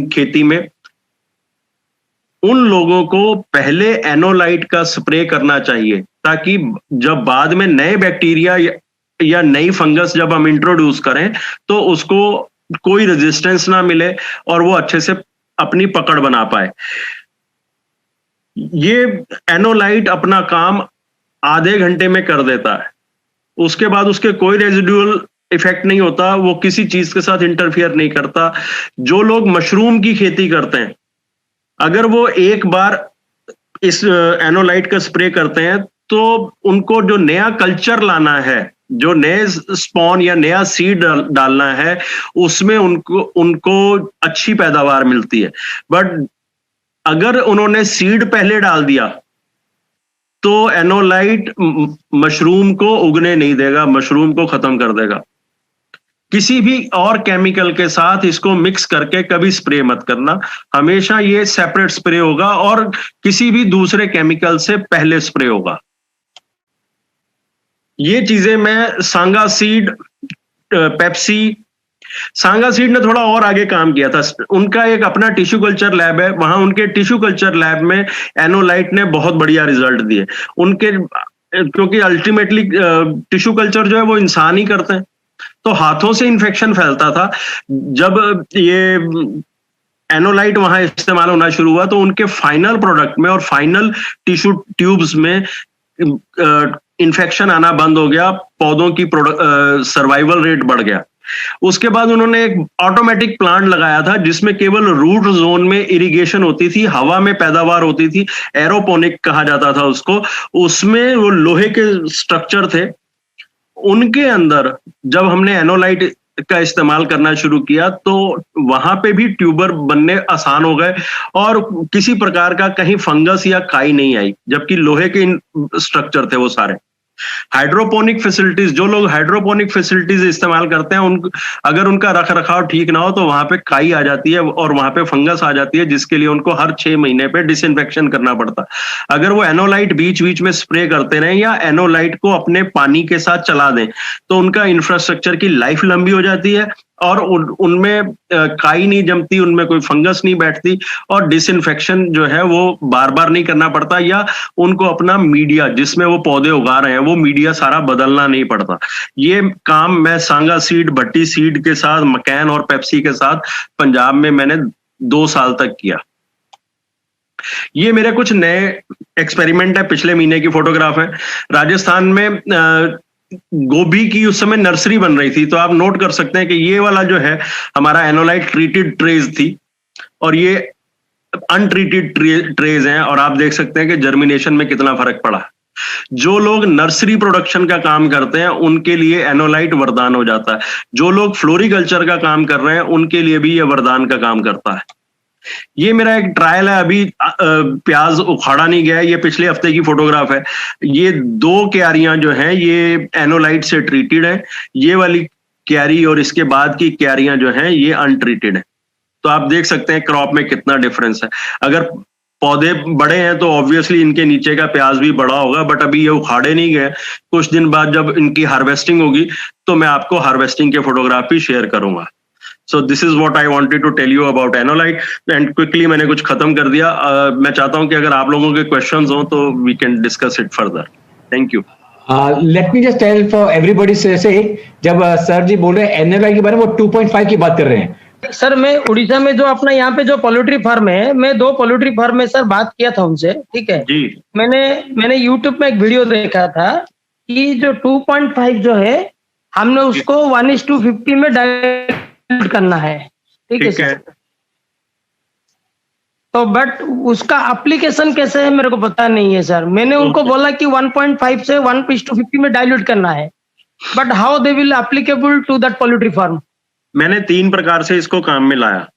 Speaker 1: खेती में। उन लोगों को पहले एनोलाइट का स्प्रे करना चाहिए, ताकि जब बाद में नए बैक्टीरिया या नई फंगस जब हम इंट्रोड्यूस करें तो उसको कोई रेजिस्टेंस ना मिले और वो अच्छे से अपनी पकड़ बना पाए। ये एनोलाइट अपना काम आधे घंटे में कर देता है, उसके बाद उसके कोई रेजिडुअल इफेक्ट नहीं होता, वो किसी चीज के साथ इंटरफियर नहीं करता। जो लोग मशरूम की खेती करते हैं, अगर वो एक बार इस एनोलाइट का स्प्रे करते हैं तो उनको जो नया कल्चर लाना है, जो नए स्पॉन या नया सीड डालना है, उसमें उनको अच्छी पैदावार मिलती है। बट अगर उन्होंने सीड पहले डाल दिया तो एनोलाइट मशरूम को उगने नहीं देगा, मशरूम को खत्म कर देगा। किसी भी और केमिकल के साथ इसको मिक्स करके कभी स्प्रे मत करना, हमेशा ये सेपरेट स्प्रे होगा और किसी भी दूसरे केमिकल से पहले स्प्रे होगा। ये चीजें मैं सांगा सीड, पेप्सी, सांगा सीड ने थोड़ा और आगे काम किया था। उनका एक अपना टिश्यू कल्चर लैब है, वहां उनके टिश्यू कल्चर लैब में एनोलाइट ने बहुत बढ़िया रिजल्ट दिए उनके, क्योंकि अल्टीमेटली टिश्यू कल्चर जो है वो इंसान ही करते हैं, तो हाथों से इन्फेक्शन फैलता था। जब ये एनोलाइट वहां इस्तेमाल होना शुरू हुआ तो उनके फाइनल प्रोडक्ट में और फाइनल टिश्यू ट्यूब्स में इन्फेक्शन आना बंद हो गया, पौधों की सर्वाइवल रेट बढ़ गया। उसके बाद उन्होंने एक ऑटोमेटिक प्लांट लगाया था जिसमें केवल रूट जोन में इरिगेशन होती थी, हवा में पैदावार होती थी, एरोपोनिक कहा जाता था उसको। उसमें वो लोहे के स्ट्रक्चर थे, उनके अंदर जब हमने एनोलाइट का इस्तेमाल करना शुरू किया तो वहां पे भी ट्यूबर बनने आसान हो गए और किसी प्रकार का कहीं फंगस या काई नहीं आई, जबकि लोहे के स्ट्रक्चर थे वो सारे। हाइड्रोपोनिक फैसिलिटीज, जो लोग हाइड्रोपोनिक फैसिलिटीज इस्तेमाल करते हैं अगर उनका रख रखाव ठीक ना हो तो वहां पे काई आ जाती है और वहां पे फंगस आ जाती है, जिसके लिए उनको हर 6 महीने पे डिसइंफेक्शन करना पड़ता है। अगर वो एनोलाइट बीच बीच में स्प्रे करते रहें या एनोलाइट को अपने पानी के साथ चला दें तो उनका इंफ्रास्ट्रक्चर की लाइफ लंबी हो जाती है और उनमें काई नहीं जमती, उनमें कोई फंगस नहीं बैठती और डिसइंफेक्शन जो है वो बार बार नहीं करना पड़ता, या उनको अपना मीडिया जिसमें वो पौधे उगा रहे हैं वो मीडिया सारा बदलना नहीं पड़ता। ये काम मैं सांगा सीड, भट्टी सीड के साथ, मकैन और पेप्सी के साथ पंजाब में मैंने 2 साल तक किया। ये मेरे कुछ नए एक्सपेरिमेंट है, पिछले महीने की फोटोग्राफ है। राजस्थान में गोभी की उस समय नर्सरी बन रही थी, तो आप नोट कर सकते हैं कि ये वाला जो है हमारा एनोलाइट ट्रीटेड ट्रेज थी और ये अनट्रीटेड ट्रेज हैं, और आप देख सकते हैं कि जर्मिनेशन में कितना फर्क पड़ा। जो लोग नर्सरी प्रोडक्शन का काम करते हैं उनके लिए एनोलाइट वरदान हो जाता है, जो लोग फ्लोरिकल्चर का काम कर रहे हैं उनके लिए भी यह वरदान का काम करता है। ये मेरा एक ट्रायल है, अभी प्याज उखाड़ा नहीं गया है, ये पिछले हफ्ते की फोटोग्राफ है। ये 2 क्यारियां जो हैं ये एनोलाइट से ट्रीटेड है, ये वाली क्यारी और इसके बाद की क्यारियां जो हैं ये अनट्रीटेड है। तो आप देख सकते हैं क्रॉप में कितना डिफरेंस है। अगर पौधे बड़े हैं तो ऑब्वियसली इनके नीचे का प्याज भी बड़ा होगा, बट अभी ये उखाड़े नहीं गए। कुछ दिन बाद जब इनकी हार्वेस्टिंग होगी तो मैं आपको हार्वेस्टिंग के फोटोग्राफ भी शेयर करूंगा। So this is what I wanted to tell you about Enolite, and quickly मैंने कुछ खत्म कर दिया। मैं चाहता हूं कि अगर आप लोगों के questions हो तो we can discuss it further. Thank you.
Speaker 2: Let me just tell for everybody say जब सर जी बोल रहे हैं Enolite के बारे में वो 2.5 की बात कर रहे हैं।
Speaker 3: सर मैं उड़ीसा में जो अपना यहाँ पे जो पोल्ट्री फार्म है, मैं 2 पोल्ट्री फार्म में सर बात किया था उनसे, ठीक है
Speaker 1: जी।
Speaker 3: मैंने यूट्यूब में एक वीडियो देखा था कि जो 2.5 जो है हमने उसको 1:50 में डायरेक्ट करना है, ठीक है सर। तो बट उसका एप्लीकेशन कैसे है मेरे को पता नहीं है सर। मैंने उनको बोला कि 1.5 से 1:50 में डाइल्यूट करना है, but how they will applicable to that poultry farm.
Speaker 1: मैंने 3 प्रकार से इसको काम में लाया।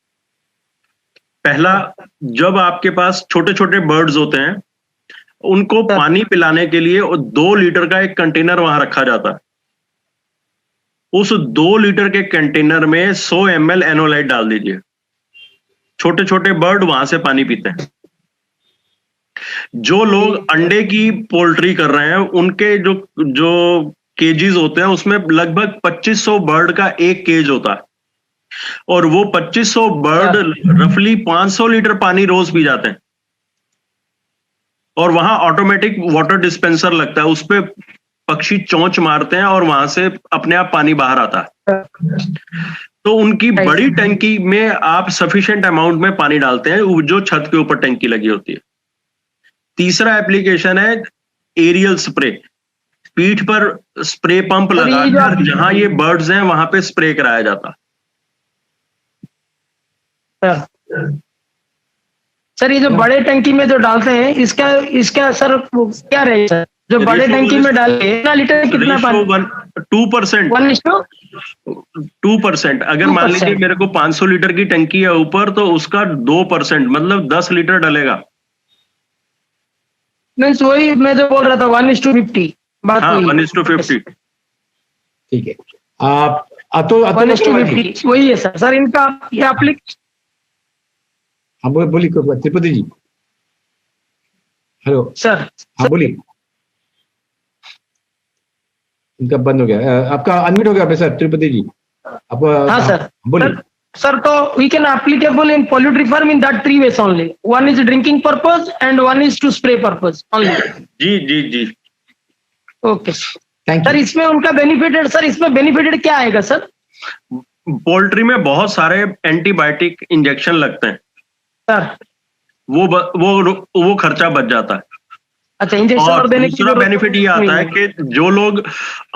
Speaker 1: पहला, जब आपके पास छोटे छोटे बर्ड्स होते हैं उनको पानी पिलाने के लिए 2 लीटर का एक कंटेनर वहां रखा जाता है। उस 2 लीटर के कंटेनर में 100 ml एनोलाइट डाल दीजिए। छोटे छोटे बर्ड वहां से पानी पीते हैं। जो लोग अंडे की पोल्ट्री कर रहे हैं उनके जो केजीज होते हैं उसमें लगभग 2500 बर्ड का एक केज होता है, और वो 2500 बर्ड रफली 500 लीटर पानी रोज पी जाते हैं। और वहां ऑटोमेटिक वाटर डिस्पेंसर लगता है, उस पर पक्षी चोंच मारते हैं और वहां से अपने आप पानी बाहर आता है। तो उनकी बड़ी टंकी में आप सफिशिएंट अमाउंट में पानी डालते हैं जो छत के ऊपर टंकी लगी होती है। तीसरा एप्लीकेशन है एरियल स्प्रे। पीठ पर स्प्रे पंप लगाकर जहां ये बर्ड्स हैं वहां पे स्प्रे कराया जाता।
Speaker 3: सर ये जो बड़े टंकी में जो डालते हैं इसका सर क्या रहेगा? जो बड़े टंकी में डाले कितना लीटर कितना पानी?
Speaker 1: 2%। 2%। अगर मान लीजिए मेरे को 500 लीटर की टंकी है ऊपर, तो उसका 2% मतलब 10 लीटर डलेगा।
Speaker 3: मीन्स वही मैं जो बोल रहा था 1:50 बात।
Speaker 1: हाँ 1:50।
Speaker 2: ठीक है। तो
Speaker 3: 1:50 वही है सर। सर इनका ये एप्लीकेशन।
Speaker 2: हाँ बोलिए त्रिपति जी। Hello
Speaker 3: sir.
Speaker 2: हाँ बोलिए। इनका बंद हो गया, आपका अनम्यूट हो गया सर त्रिपति जी। आप
Speaker 3: हाँ सर
Speaker 2: बोलिए।
Speaker 3: सर तो we can applicable in poultry farm in that 3 ways only. One is drinking purpose and one is to spray purpose only.
Speaker 1: जी जी जी।
Speaker 3: Okay sir. इसमें उनका बेनिफिटेड सर, इसमें बेनिफिटेड क्या आएगा सर?
Speaker 1: पोल्ट्री में बहुत सारे एंटीबायोटिक इंजेक्शन लगते हैं
Speaker 3: सर,
Speaker 1: वो खर्चा बच जाता है।
Speaker 3: अच्छा, इंजेक्शन और देने की
Speaker 1: दूसरा बेनिफिट ये आता है कि जो लोग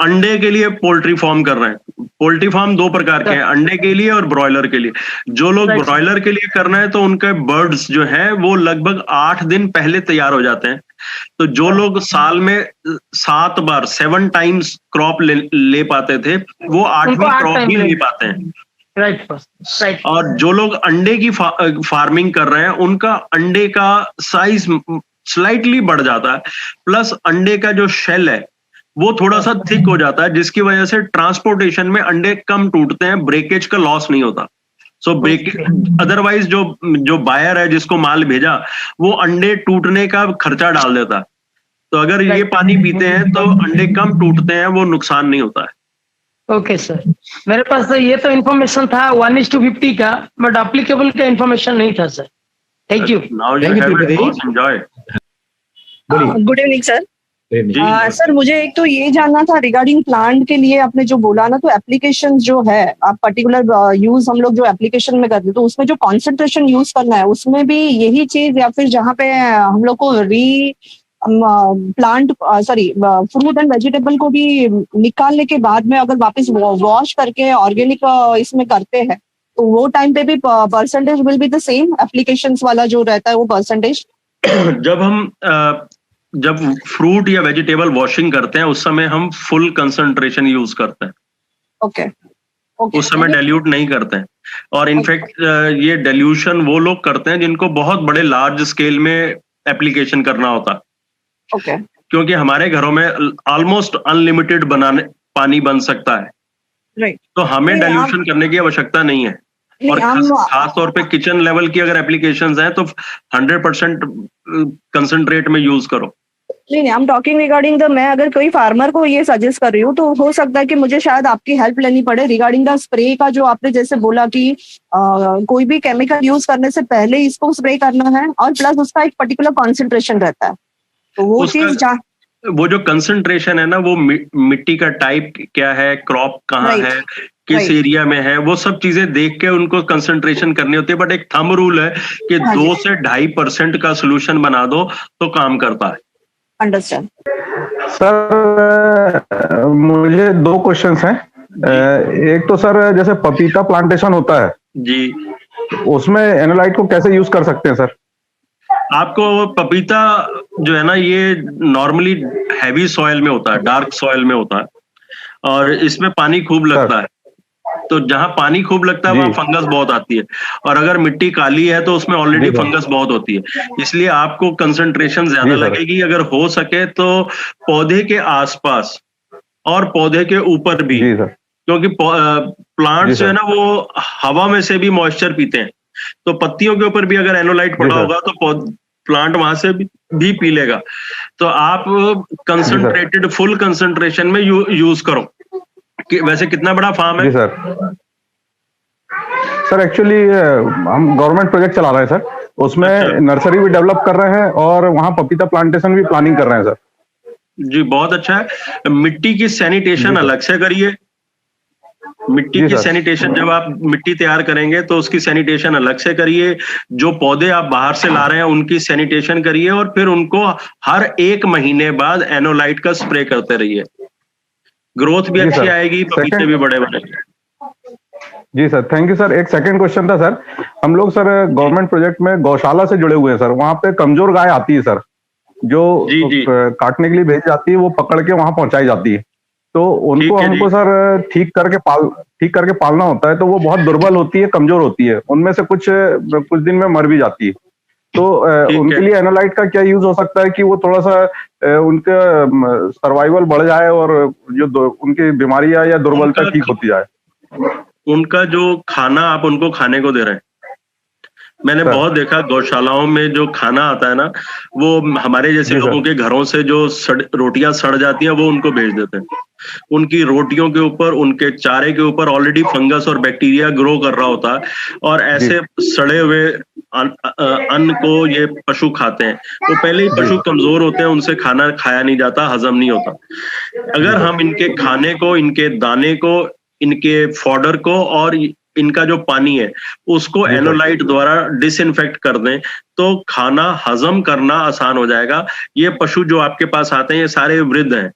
Speaker 1: अंडे के लिए पोल्ट्री फार्म कर रहे हैं, पोल्ट्री फार्म 2 प्रकार के हैं, अंडे के लिए और ब्रॉयलर के लिए। जो लोग ब्रॉयलर के लिए कर रहे हैं तो उनके बर्ड्स जो हैं वो लगभग 8 दिन पहले तैयार हो जाते हैं। तो जो लोग साल में 7 बार 7 टाइम्स क्रॉप ले पाते थे वो 8वीं क्रॉप भी ले पाते हैं।
Speaker 3: राइट।
Speaker 1: और जो लोग अंडे की फार्मिंग कर रहे हैं उनका अंडे का साइज स्लाइटली बढ़ जाता है, प्लस अंडे का जो शेल है वो थोड़ा सा थिक हो जाता है, जिसकी वजह से ट्रांसपोर्टेशन में अंडे कम टूटते हैं, ब्रेकेज का लॉस नहीं होता। सो अदरवाइज जो बायर है जिसको माल भेजा, वो अंडे टूटने का खर्चा डाल देता है। तो अगर ये पानी पीते हैं तो अंडे कम टूटते हैं, वो नुकसान नहीं होता है।
Speaker 3: ओके सर, मेरे पास तो ये तो इन्फॉर्मेशन था 1:50 का, बट एप्लीकेबल का इन्फॉर्मेशन नहीं था sir. Thank you.
Speaker 1: Now you have it, enjoy.
Speaker 4: Good evening sir.
Speaker 1: जी
Speaker 4: सर मुझे एक तो ये जानना था रिगार्डिंग प्लांट के लिए, आपने जो बोला ना, तो एप्लीकेशन जो है आप पर्टिकुलर यूज हम लोग जो एप्लीकेशन में करते हैं, तो उसमें जो कॉन्सेंट्रेशन यूज करना है उसमें भी यही चीज, या फिर जहाँ पे हम लोग को प्लांट फ्रूट एंड वेजिटेबल को भी निकालने के बाद में अगर वापस वॉश करके ऑर्गेनिक इसमें करते हैं, तो वो टाइम पे भी percentage will be the same, applications वाला जो रहता है वो परसेंटेज?
Speaker 1: जब फ्रूट या वेजिटेबल वॉशिंग करते हैं उस समय हम फुल कंसंट्रेशन यूज करते हैं।
Speaker 4: ओके।
Speaker 1: उस समय डाइल्यूट नहीं करते हैं। और इनफैक्ट ये डाइल्यूशन वो लोग करते हैं जिनको बहुत बड़े लार्ज स्केल में एप्लीकेशन करना होता है।
Speaker 4: ओके।
Speaker 1: क्योंकि हमारे घरों में ऑलमोस्ट अनलिमिटेड पानी बन सकता है,
Speaker 4: राइट।
Speaker 1: तो हमें डाइल्यूशन करने की आवश्यकता नहीं है। और खास तौर पे किचन लेवल की अगर एप्लीकेशंस हैं तो 100% कंसंट्रेट में यूज करो।
Speaker 4: नहीं, I am talking regarding the, मैं अगर कोई फार्मर को ये सजेस्ट कर रही हूँ तो हो सकता है कि मुझे शायद आपकी हेल्प लेनी पड़े रिगार्डिंग द स्प्रे का, जो आपने जैसे बोला कि कोई भी केमिकल यूज करने से पहले इसको स्प्रे करना है, और प्लस उसका एक पर्टिकुलर कॉन्सेंट्रेशन रहता है, तो वो चीज
Speaker 1: वो जो कंसंट्रेशन है ना, वो मिट्टी का टाइप क्या है, क्रॉप कहाँ है, किस एरिया में है, वो सब चीजें देख के उनको कंसंट्रेशन करनी होती है। बट एक थंब रूल है कि 2 से 2.5% का सोल्यूशन बना दो तो काम करता है।
Speaker 4: अंडरस्टैंड।
Speaker 5: सर मुझे 2 क्वेश्चंस हैं। एक तो सर जैसे पपीता प्लांटेशन होता है
Speaker 1: जी,
Speaker 5: उसमें एनोलाइट को कैसे यूज कर सकते हैं सर?
Speaker 1: आपको पपीता जो है ना, ये नॉर्मली हैवी सॉइल में होता है, डार्क सॉइल में होता है, और इसमें पानी खूब लगता है। तो जहां पानी खूब लगता है वहां फंगस बहुत आती है, और अगर मिट्टी काली है तो उसमें ऑलरेडी फंगस बहुत होती है। इसलिए आपको कंसंट्रेशन ज्यादा लगेगी। अगर हो सके तो पौधे के आसपास और पौधे के ऊपर भी, क्योंकि प्लांट्स जो है ना वो हवा में से भी मॉइस्चर पीते हैं, तो पत्तियों के ऊपर भी अगर एनोलाइट पड़ा होगा तो प्लांट वहां से भी पी लेगा। तो आप कंसंट्रेटेड फुल कंसंट्रेशन में यूज करो। वैसे कितना बड़ा फार्म है?
Speaker 5: सर एक्चुअली हम गवर्नमेंट प्रोजेक्ट चला रहे हैं सर, उसमें नर्सरी भी डेवलप कर रहे हैं और वहाँ पपीता प्लांटेशन भी प्लानिंग कर रहे हैं सर।
Speaker 1: जी बहुत अच्छा है। मिट्टी की सैनिटेशन अलग से करिए। मिट्टी की सैनिटेशन, जब आप मिट्टी तैयार करेंगे तो उसकी सैनिटेशन अलग से करिए। जो पौधे आप बाहर से ला रहे हैं उनकी सैनिटेशन करिए, और फिर उनको हर 1 महीने बाद एनोलाइट का स्प्रे करते रहिए। ग्रोथ भी अच्छी आएगी, पपीते भी बड़े बनेंगे।
Speaker 5: जी सर, थैंक यू सर। एक सेकंड क्वेश्चन था सर, हम लोग सर गवर्नमेंट प्रोजेक्ट में गौशाला से जुड़े हुए हैं सर। वहाँ पे कमजोर गाय आती है सर, जो काटने के लिए भेज जाती है, वो पकड़ के वहां पहुंचाई जाती है। तो उनको हमको सर ठीक करके पालना होता है। तो वो बहुत दुर्बल होती है, कमजोर होती है, उनमें से कुछ दिन में मर भी जाती है। तो उनके लिए एनोलाइट का क्या यूज हो सकता है कि वो थोड़ा सा उनका सर्वाइवल बढ़ जाए और जो उनकी बीमारियां या दुर्बलता ठीक होती जाए?
Speaker 1: उनका जो खाना आप उनको खाने को दे रहे हैं, मैंने बहुत देखा गौशालाओं में जो खाना आता है ना, वो हमारे जैसे लोगों के घरों से जो रोटियां सड़ जाती हैं वो उनको भेज देते हैं। उनकी रोटियों के ऊपर, उनके चारे के ऊपर ऑलरेडी फंगस और बैक्टीरिया ग्रो कर रहा होता है, और ऐसे सड़े हुए अन्न को ये पशु खाते हैं। वो पहले ही पशु कमजोर होते हैं, उनसे खाना खाया नहीं जाता, हजम नहीं होता। अगर हम इनके खाने को, इनके दाने को, इनके फॉडर को और इनका जो पानी है उसको एनोलाइट द्वारा डिसइंफेक्ट कर दें तो खाना हजम करना आसान हो जाएगा। ये पशु जो आपके पास आते हैं ये सारे वृद्ध हैं।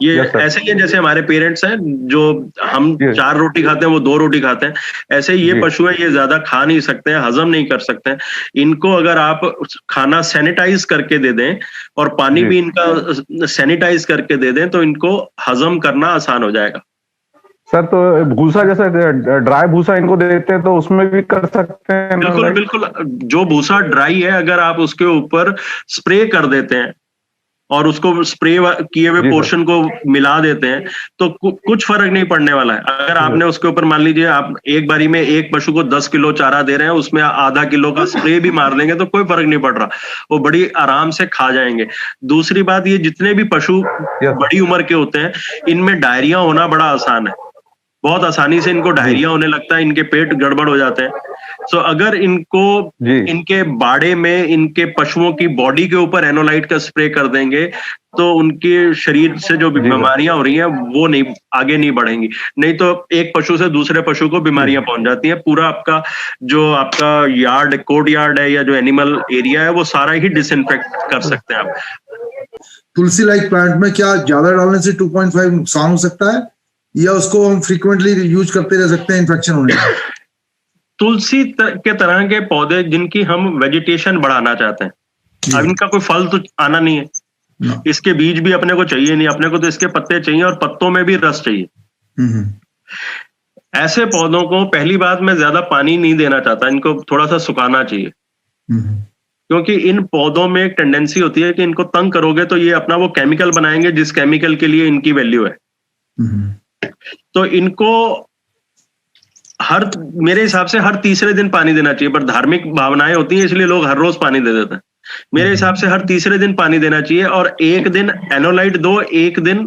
Speaker 1: ये ऐसे ही है जैसे हमारे पेरेंट्स हैं, जो हम 4 रोटी खाते हैं वो 2 रोटी खाते हैं, ऐसे ही ये पशु है, ये ज्यादा खा नहीं सकते हैं, हजम नहीं कर सकते हैं। इनको अगर आप खाना सैनिटाइज करके दे दें और पानी भी इनका सैनिटाइज करके दे दें तो इनको हजम करना आसान हो जाएगा।
Speaker 5: सर तो भूसा, जैसे ड्राई भूसा इनको देते हैं तो उसमें भी कर सकते हैं?
Speaker 1: बिल्कुल बिल्कुल। जो भूसा ड्राई है अगर आप उसके ऊपर स्प्रे कर देते हैं और उसको स्प्रे किए हुए पोर्शन को मिला देते हैं तो कुछ फर्क नहीं पड़ने वाला है। अगर आपने उसके ऊपर मान लीजिए आप एक बारी में एक पशु को 10 किलो चारा दे रहे हैं, उसमें आधा किलो का स्प्रे भी मार देंगे तो कोई फर्क नहीं पड़ रहा, वो बड़ी आराम से खा जाएंगे। दूसरी बात, ये जितने भी पशु बड़ी उम्र के होते हैं इनमें डायरिया होना बड़ा आसान है, बहुत आसानी से इनको डायरिया होने लगता है, इनके पेट गड़बड़ हो जाते हैं। सो अगर इनको इनके बाड़े में इनके पशुओं की बॉडी के ऊपर एनोलाइट का स्प्रे कर देंगे तो उनके शरीर से जो बीमारियां हो रही हैं वो नहीं आगे नहीं बढ़ेंगी। नहीं तो एक पशु से दूसरे पशु को बीमारियां पहुंच जाती हैं। पूरा आपका यार्ड, कोर्ट यार्ड है या जो एनिमल एरिया है वो सारा ही डिसइंफेक्ट कर सकते हैं आप।
Speaker 6: तुलसी लाइक प्लांट में क्या ज्यादा डालने से 2.5 नुकसान हो सकता है या उसको हम फ्रीक्वेंटली यूज करते रह सकते हैं इन्फेक्शन होने का?
Speaker 1: तुलसी के तरह के पौधे जिनकी हम वेजिटेशन बढ़ाना चाहते हैं, अब इनका कोई फल तो आना नहीं है, इसके बीज भी अपने को चाहिए नहीं, अपने को तो इसके पत्ते चाहिए और पत्तों में भी रस चाहिए। ऐसे पौधों को पहली बात मैं ज्यादा पानी नहीं देना चाहता, इनको थोड़ा सा सुखाना चाहिए, क्योंकि इन पौधों में एक टेंडेंसी होती है कि इनको तंग करोगे तो ये अपना वो केमिकल बनाएंगे जिस केमिकल के लिए इनकी वैल्यू है। तो इनको मेरे हिसाब से हर तीसरे दिन पानी देना चाहिए, पर धार्मिक भावनाएं होती हैं इसलिए लोग हर रोज पानी दे देते हैं। मेरे हिसाब से हर तीसरे दिन पानी देना चाहिए और एक दिन एनोलाइट दो, एक दिन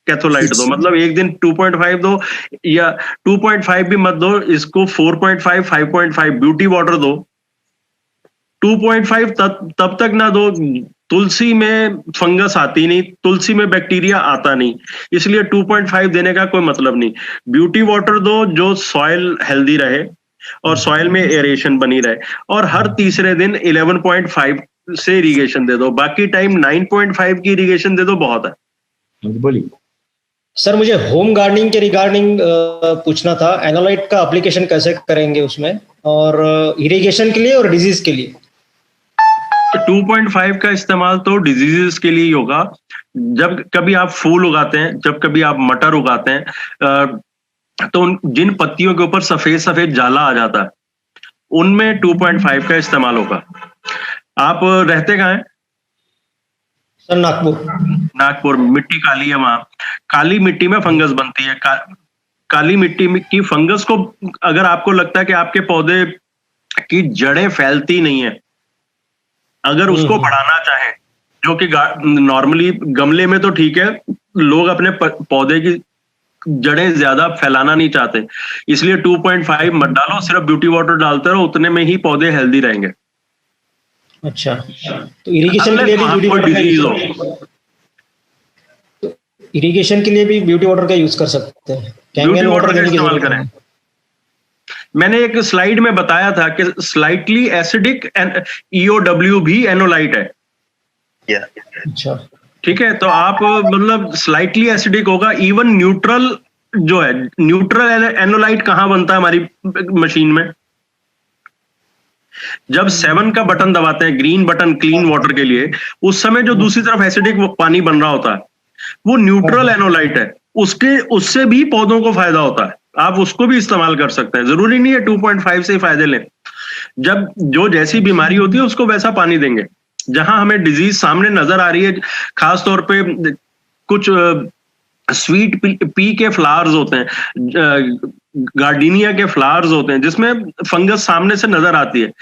Speaker 1: कैथोलाइट दो, मतलब एक दिन 2.5 दो या 2.5 भी मत दो, इसको 4.5, 5.5 ब्यूटी वाटर दो। 2.5 तब तक ना दो, तुलसी में फंगस आती नहीं, तुलसी में बैक्टीरिया आता नहीं, इसलिए 2.5 देने का कोई मतलब नहीं। ब्यूटी वाटर दो जो सॉइल हेल्दी रहे और सॉइल में एरेशन बनी रहे, और हर तीसरे दिन 11.5 से इरिगेशन दे दो, बाकी टाइम 9.5 की इरिगेशन दे दो, बहुत है।
Speaker 2: बोलिए
Speaker 7: सर, मुझे होम गार्डनिंग के रिगार्डिंग पूछना था, एनोलाइट का एप्लीकेशन कैसे करेंगे उसमें, और इरिगेशन के लिए और डिजीज के लिए।
Speaker 1: 2.5 का इस्तेमाल तो डिजीजेस के लिए ही होगा। जब कभी आप फूल उगाते हैं, जब कभी आप मटर उगाते हैं, तो जिन पत्तियों के ऊपर सफेद सफेद जाला आ जाता है उनमें 2.5 का इस्तेमाल होगा। आप रहते कहाँ हैं?
Speaker 7: सर
Speaker 1: नागपुर। मिट्टी काली है, वहां काली मिट्टी में फंगस बनती है। काली मिट्टी की फंगस को अगर आपको लगता है कि आपके पौधे की जड़ें फैलती नहीं है, अगर उसको बढ़ाना चाहें, जो कि नॉर्मली गमले में तो ठीक है, लोग अपने पौधे की जड़ें ज्यादा फैलाना नहीं चाहते, इसलिए 2.5 मत डालो, सिर्फ ब्यूटी वाटर डालते रहो, उतने में ही पौधे हेल्दी रहेंगे।
Speaker 7: अच्छा, तो इरिगेशन के लिए भी ब्यूटी वाटर इरिगेशन के लिए भी ब्यूटी वाटर का यूज कर सकते हैं,
Speaker 1: ब्यूटी वाटर का इस्तेमाल करें। मैंने एक स्लाइड में बताया था कि स्लाइटली एसिडिक EOW भी एनोलाइट है।
Speaker 7: अच्छा,
Speaker 1: ठीक है, तो आप मतलब स्लाइटली एसिडिक होगा। इवन न्यूट्रल जो है, न्यूट्रल एनोलाइट कहां बनता है हमारी मशीन में? जब 7 का बटन दबाते हैं, ग्रीन बटन क्लीन वाटर के लिए, उस समय जो दूसरी तरफ एसिडिक पानी बन रहा होता है वो न्यूट्रल एनोलाइट है, उससे भी पौधों को फायदा होता है, आप उसको भी इस्तेमाल कर सकते हैं। जरूरी नहीं है 2.5 से ही फायदे लें। जब जो जैसी बीमारी होती है उसको वैसा पानी देंगे। जहां हमें डिजीज सामने नजर आ रही है, खास तौर पे कुछ स्वीट पी के फ्लावर्स होते हैं, गार्डिनिया के फ्लावर्स होते हैं जिसमें फंगस सामने से नजर आती है।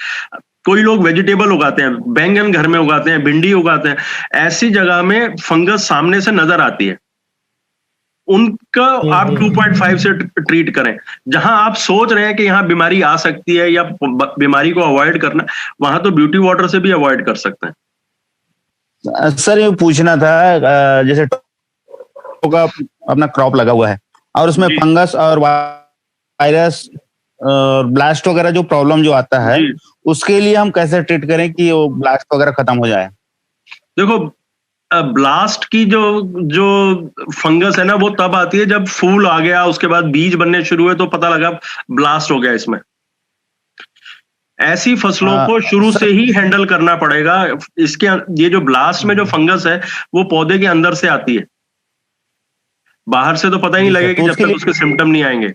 Speaker 1: कोई लोग वेजिटेबल उगाते हैं, बैंगन घर में उगाते हैं, भिंडी उगाते हैं, ऐसी जगह में फंगस सामने से नजर आती है, उनका आप 2.5 से ट्रीट करें। जहां आप सोच रहे हैं कि यहाँ बीमारी आ सकती है या बीमारी को अवॉइड करना, वहां तो ब्यूटी वाटर से भी अवॉइड कर सकते हैं।
Speaker 8: सर, ये पूछना था, जैसे का अपना क्रॉप लगा हुआ है और उसमें फंगस और वायरस और ब्लास्ट वगैरह जो प्रॉब्लम जो आता है, उसके लिए हम कैसे ट्रीट करें कि वो ब्लास्ट वगैरह खत्म हो जाए?
Speaker 1: देखो, ब्लास्ट की जो फंगस है ना, वो तब आती है जब फूल आ गया, उसके बाद बीज बनने शुरू हुए तो पता लगा ब्लास्ट हो गया इसमें। ऐसी फसलों को शुरू से ही हैंडल करना पड़ेगा। इसके ये जो ब्लास्ट में जो फंगस है वो पौधे के अंदर से आती है, बाहर से तो पता ही नहीं लगेगा जब तक उसके सिम्टम नहीं आएंगे।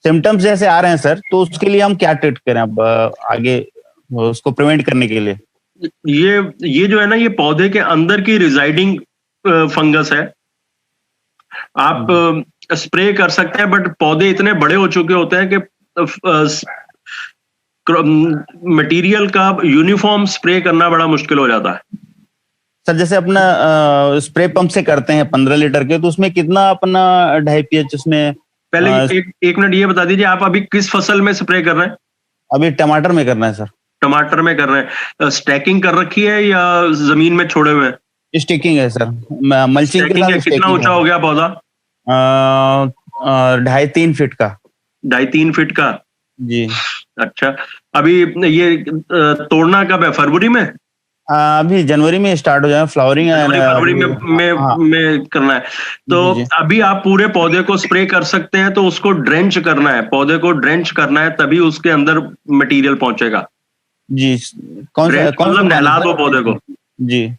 Speaker 8: सिम्टम्स जैसे आ रहे हैं सर, तो उसके लिए हम क्या ट्रीट करें अब आगे उसको प्रिवेंट करने के लिए?
Speaker 1: ये जो है ना, ये पौधे के अंदर की रिजाइडिंग फंगस है। आप स्प्रे कर सकते हैं, बट पौधे इतने बड़े हो चुके होते हैं कि मटेरियल का यूनिफॉर्म स्प्रे करना बड़ा मुश्किल हो जाता है।
Speaker 8: सर जैसे अपना स्प्रे पंप से करते हैं 15 लीटर के, तो उसमें कितना अपना 2.5 pH उसमें
Speaker 1: पहले एक मिनट ये बता दीजिए, आप अभी किस फसल में स्प्रे कर रहे हैं?
Speaker 8: अभी टमाटर में करना है सर।
Speaker 1: टमाटर में कर रहे हैं। स्टैकिंग कर रखी है या जमीन में छोड़े हुए हैं?
Speaker 8: स्टिकिंग है सर, मल्चिंग के साथ।
Speaker 1: कितना ऊंचा हो गया पौधा?
Speaker 8: 2.5-3 फीट का।
Speaker 1: 2.5-3 फीट का
Speaker 8: जी।
Speaker 1: अच्छा, अभी ये तोड़ना कब है? फरवरी में?
Speaker 8: अभी जनवरी में स्टार्ट हो जाए, फ्लावरिंग
Speaker 1: फरवरी में करना है। तो
Speaker 8: जी।
Speaker 1: अभी आप पूरे पौधे को स्प्रे कर सकते हैं, तो उसको ड्रेंच करना है, पौधे को ड्रेंच करना है, तभी उसके अंदर मटेरियल पहुंचेगा
Speaker 8: जी। कौन सा
Speaker 1: नहला दो पौधे को
Speaker 8: जी।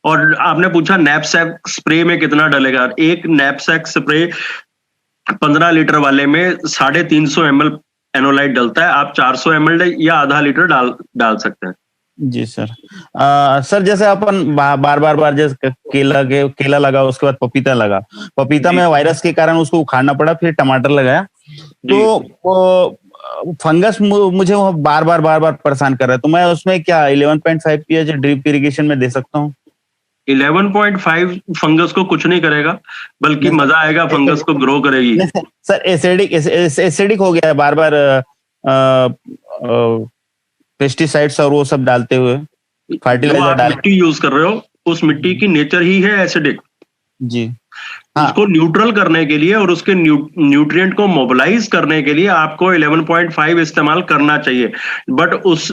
Speaker 1: और आपने पूछा नैपसैक स्प्रे में कितना डलेगा? एक नैपसैक स्प्रे 15 लीटर वाले में 350 ml एनोलाइट डलता है। आप 400 ml या आधा लीटर डाल सकते हैं।
Speaker 8: जी सर। सर जैसे अपन बार जैसे केला लगा, उसके बाद पपीता लगा, पपीता में वायरस के कारण उसको उखाड़ना पड़ा, फिर टमाटर लगाया, तो फंगस मुझे वो बार बार परेशान कर रहा है, तो मैं उसमें क्या 11.5 pH ड्रिप इरिगेशन में दे सकता हूँ?
Speaker 1: 11.5 फंगस को कुछ नहीं करेगा, बल्कि मजा आएगा, फंगस को ग्रो करेगी।
Speaker 8: सर एसिडिक हो गया है बार पेस्टिसाइड्स और वो सब डालते हुए, फर्टिलाइजर
Speaker 1: मिट्टी यूज कर रहे हो, उस मिट्टी की नेचर ही है एसिडिक
Speaker 8: जी।
Speaker 1: उसको न्यूट्रल करने के लिए और उसके न्यूट्रिएंट को मोबिलाइज करने के लिए आपको 11.5 इस्तेमाल करना चाहिए। बट उस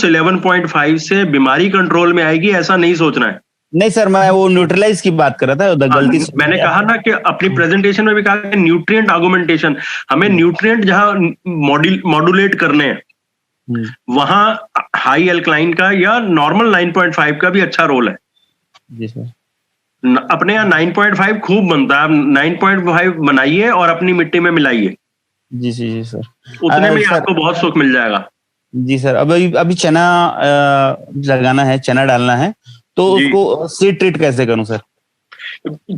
Speaker 1: 11.5 से बीमारी कंट्रोल में आएगी ऐसा नहीं सोचना है।
Speaker 8: नहीं सर, मैं वो न्यूट्रलाइज की बात कर रहा था, गलती से
Speaker 1: मैंने कहा ना कि अपनी प्रेजेंटेशन में भी कहा कि न्यूट्रिएंट आगुमेंटेशन, हमें न्यूट्रिएंट जहां मॉड्यूलेट करने हैं वहां हाई एल्कलाइन का या नॉर्मल 9.5 का भी अच्छा रोल है।
Speaker 8: जी सर।
Speaker 1: अपने यहाँ 9.5 खूब बनता है, आप 9.5 बनाइए और अपनी मिट्टी में मिलाइए।
Speaker 8: जी सर।
Speaker 1: उतने में आपको बहुत सुख मिल जाएगा।
Speaker 8: जी सर। अभी चना लगाना है, चना डालना है, तो उसको सीड ट्रीट कैसे करूं सर?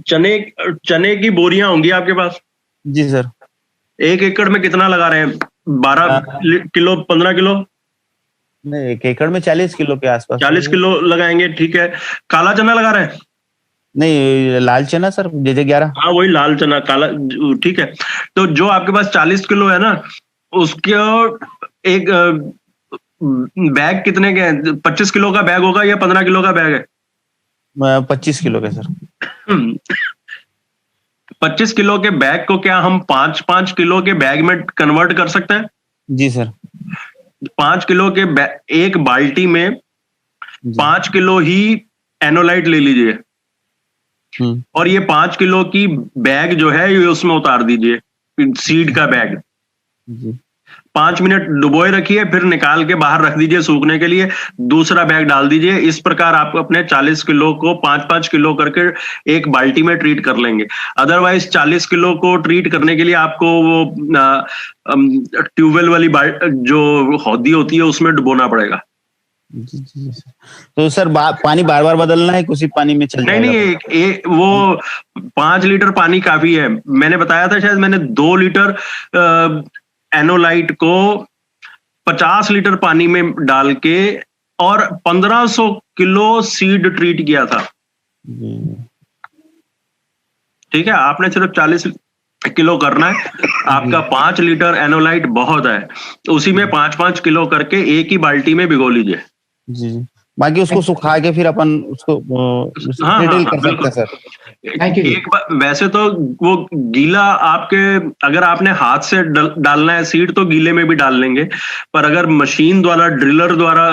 Speaker 1: चने की बोरियां होंगी आपके पास?
Speaker 8: जी सर।
Speaker 1: 1 एकड़ में कितना लगा रहे हैं? 12 किलो, 15 किलो?
Speaker 8: नहीं, 1 एकड़ में 40 किलो के आसपास।
Speaker 1: 40 किलो लगाएंगे, ठीक है। काला चना लगा रहे हैं?
Speaker 8: नहीं, लाल चना सर, JJ11।
Speaker 1: हाँ, वही लाल चना, काला, ठीक है। तो जो आपके पास 40 किलो है ना, उसके एक बैग कितने के हैं? 25 किलो का बैग होगा या 15 किलो का बैग है?
Speaker 8: 25 किलो के सर।
Speaker 1: 25 किलो के बैग को क्या हम 5-5 किलो के बैग में कन्वर्ट कर सकते हैं?
Speaker 8: जी सर।
Speaker 1: 5 किलो के एक बाल्टी में 5 किलो ही एनोलाइट ले लीजिए और ये 5 किलो की बैग जो है ये उसमें उतार दीजिए, सीड का बैग। 5 मिनट डुबोए रखिए, फिर निकाल के बाहर रख दीजिए सूखने के लिए, दूसरा बैग डाल दीजिए। इस प्रकार आप अपने 40 किलो को 5-5 किलो करके एक बाल्टी में ट्रीट कर लेंगे। अदरवाइज 40 किलो को ट्रीट करने के लिए आपको वो ट्यूबवेल वाली जो हौदी होती है उसमें डुबोना पड़ेगा।
Speaker 8: जी। तो सर पानी बार बदलना है, उसी पानी में चल जाएगा?
Speaker 1: नहीं, वो 5 लीटर पानी काफी है। मैंने बताया था शायद, मैंने 2 लीटर एनोलाइट को 50 लीटर पानी में डाल के और 1500 किलो सीड ट्रीट किया था। ठीक है, आपने सिर्फ 40 किलो करना है, आपका 5 लीटर एनोलाइट बहुत है। तो उसी में 5-5 किलो करके एक ही बाल्टी में भिगो लीजिए।
Speaker 8: जी। बाकी उसको सुखा के फिर अपन उसको कर सकते हैं सर।
Speaker 1: एक वैसे तो वो गीला आपके, अगर आपने हाथ से डालना है सीड तो गीले में भी डाल लेंगे, पर अगर मशीन द्वारा, ड्रिलर द्वारा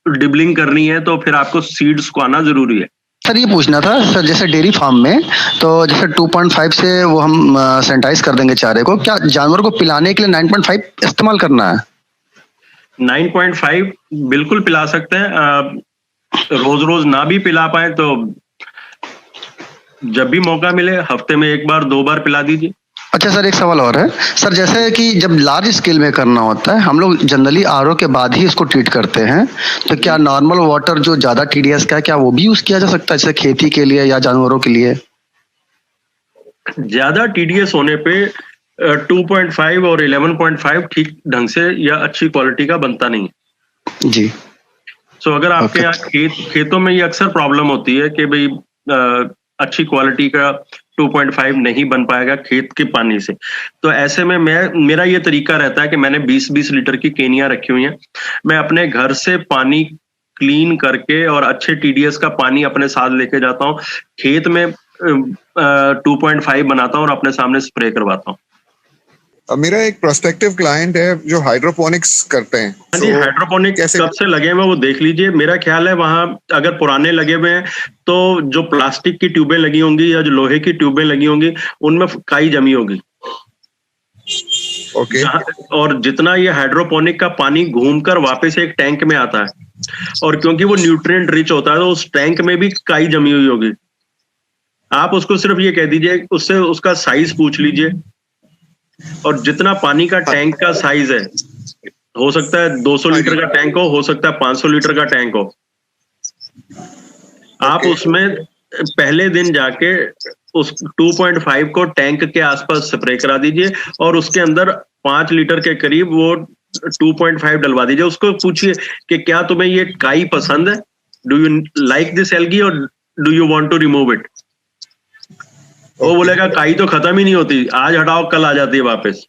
Speaker 1: डिबलिंग करनी है तो फिर आपको सीड सुखाना जरूरी है।
Speaker 9: सर ये पूछना था सर, जैसे डेयरी फार्म में तो जैसे 2.5 से वो हम सैनिटाइज कर देंगे चारे को, क्या जानवर को पिलाने के लिए 9.5 इस्तेमाल करना है?
Speaker 1: 9.5 बिल्कुल पिला सकते हैं। रोज ना भी पिला पाए तो जब भी मौका मिले हफ्ते में 1 बार 2 बार पिला दीजिए।
Speaker 9: अच्छा सर, एक सवाल और है सर, जैसे कि जब लार्ज स्केल में करना होता है हम लोग जनरली आरओ के बाद ही इसको ट्रीट करते हैं, तो क्या नॉर्मल वाटर जो ज्यादा टीडीएस का है क्या वो भी यूज किया जा सकता है जैसे खेती के लिए या जानवरों के लिए?
Speaker 1: ज्यादा टीडीएस होने पे 2.5 और 11.5 ठीक ढंग से या अच्छी क्वालिटी का बनता नहीं है
Speaker 9: जी।
Speaker 1: सो अगर आपके यहाँ खेतों में ये अक्सर प्रॉब्लम होती है कि भाई अच्छी क्वालिटी का 2.5 नहीं बन पाएगा खेत के पानी से, तो ऐसे में मेरा ये तरीका रहता है कि मैंने 20-20 लीटर की केनियां रखी हुई हैं। मैं अपने घर से पानी क्लीन करके और अच्छे टीडीएस का पानी अपने साथ लेके जाता हूँ, खेत में 2.5 बनाता हूँ और अपने सामने स्प्रे करवाता हूँ।
Speaker 10: मेरा एक प्रोस्पेक्टिव क्लाइंट है जो हाइड्रोपोनिक्स करते हैं।
Speaker 1: हाँ जी, हाइड्रोपोनिक कब से लगे हुए वो देख लीजिए। मेरा ख्याल है वहां अगर पुराने लगे हुए हैं तो जो प्लास्टिक की ट्यूबें लगी होंगी या जो लोहे की ट्यूबें लगी होंगी उनमें काई जमी होगी।
Speaker 10: ओके।
Speaker 1: और जितना ये हाइड्रोपोनिक का पानी घूमकर वापस एक टैंक में आता है और क्योंकि वो न्यूट्रिएंट रिच होता है तो उस टैंक में भी काई जमी हुई होगी। आप उसको सिर्फ ये कह दीजिए, उससे उसका साइज पूछ लीजिए और जितना पानी का टैंक का साइज है, हो सकता है 200 लीटर का टैंक हो सकता है 500 लीटर का टैंक हो, आप उसमें पहले दिन जाके उस 2.5 को टैंक के आसपास स्प्रे करा दीजिए और उसके अंदर 5 लीटर के करीब वो 2.5 डलवा दीजिए। उसको पूछिए कि क्या तुम्हें ये काई पसंद है, do you like this algae और do you want to remove it. वो बोलेगा काई तो खत्म ही नहीं होती, आज हटाओ कल आ जाती है वापस।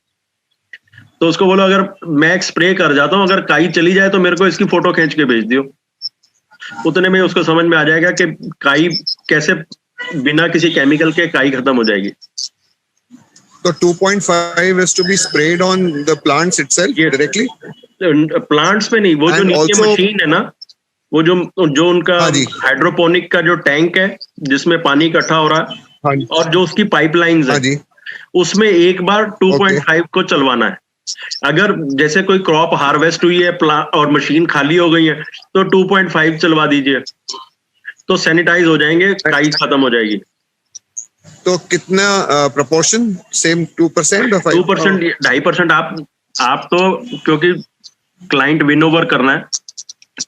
Speaker 1: तो उसको बोलो अगर मैं स्प्रे कर जाता हूं, अगर काई चली जाए तो मेरे को इसकी फोटो खींच के भेज दियो। उतने में उसको समझ में आ जाएगा कि काई कैसे बिना किसी केमिकल के काई खत्म हो जाएगी।
Speaker 10: तो 2.5 is to be sprayed on the plants itself directly?
Speaker 1: Plants पे नहीं, वो जो नीचे मशीन है ना, वो जो उनका हाइड्रोपोनिक का जो टैंक है जिसमें पानी इकट्ठा हो रहा है और जो उसकी पाइपलाइंस है, उसमें एक बार 2.5 को चलवाना है। अगर जैसे कोई क्रॉप हार्वेस्ट हुई है और मशीन खाली हो गई है तो 2.5 चलवा दीजिए, तो सैनिटाइज हो जाएंगे, काई खत्म हो जाएगी।
Speaker 10: तो कितना प्रोपोर्शन? सेम 2% और
Speaker 1: 2%, 2.5%। आप तो क्योंकि क्लाइंट विन ओवर करना है,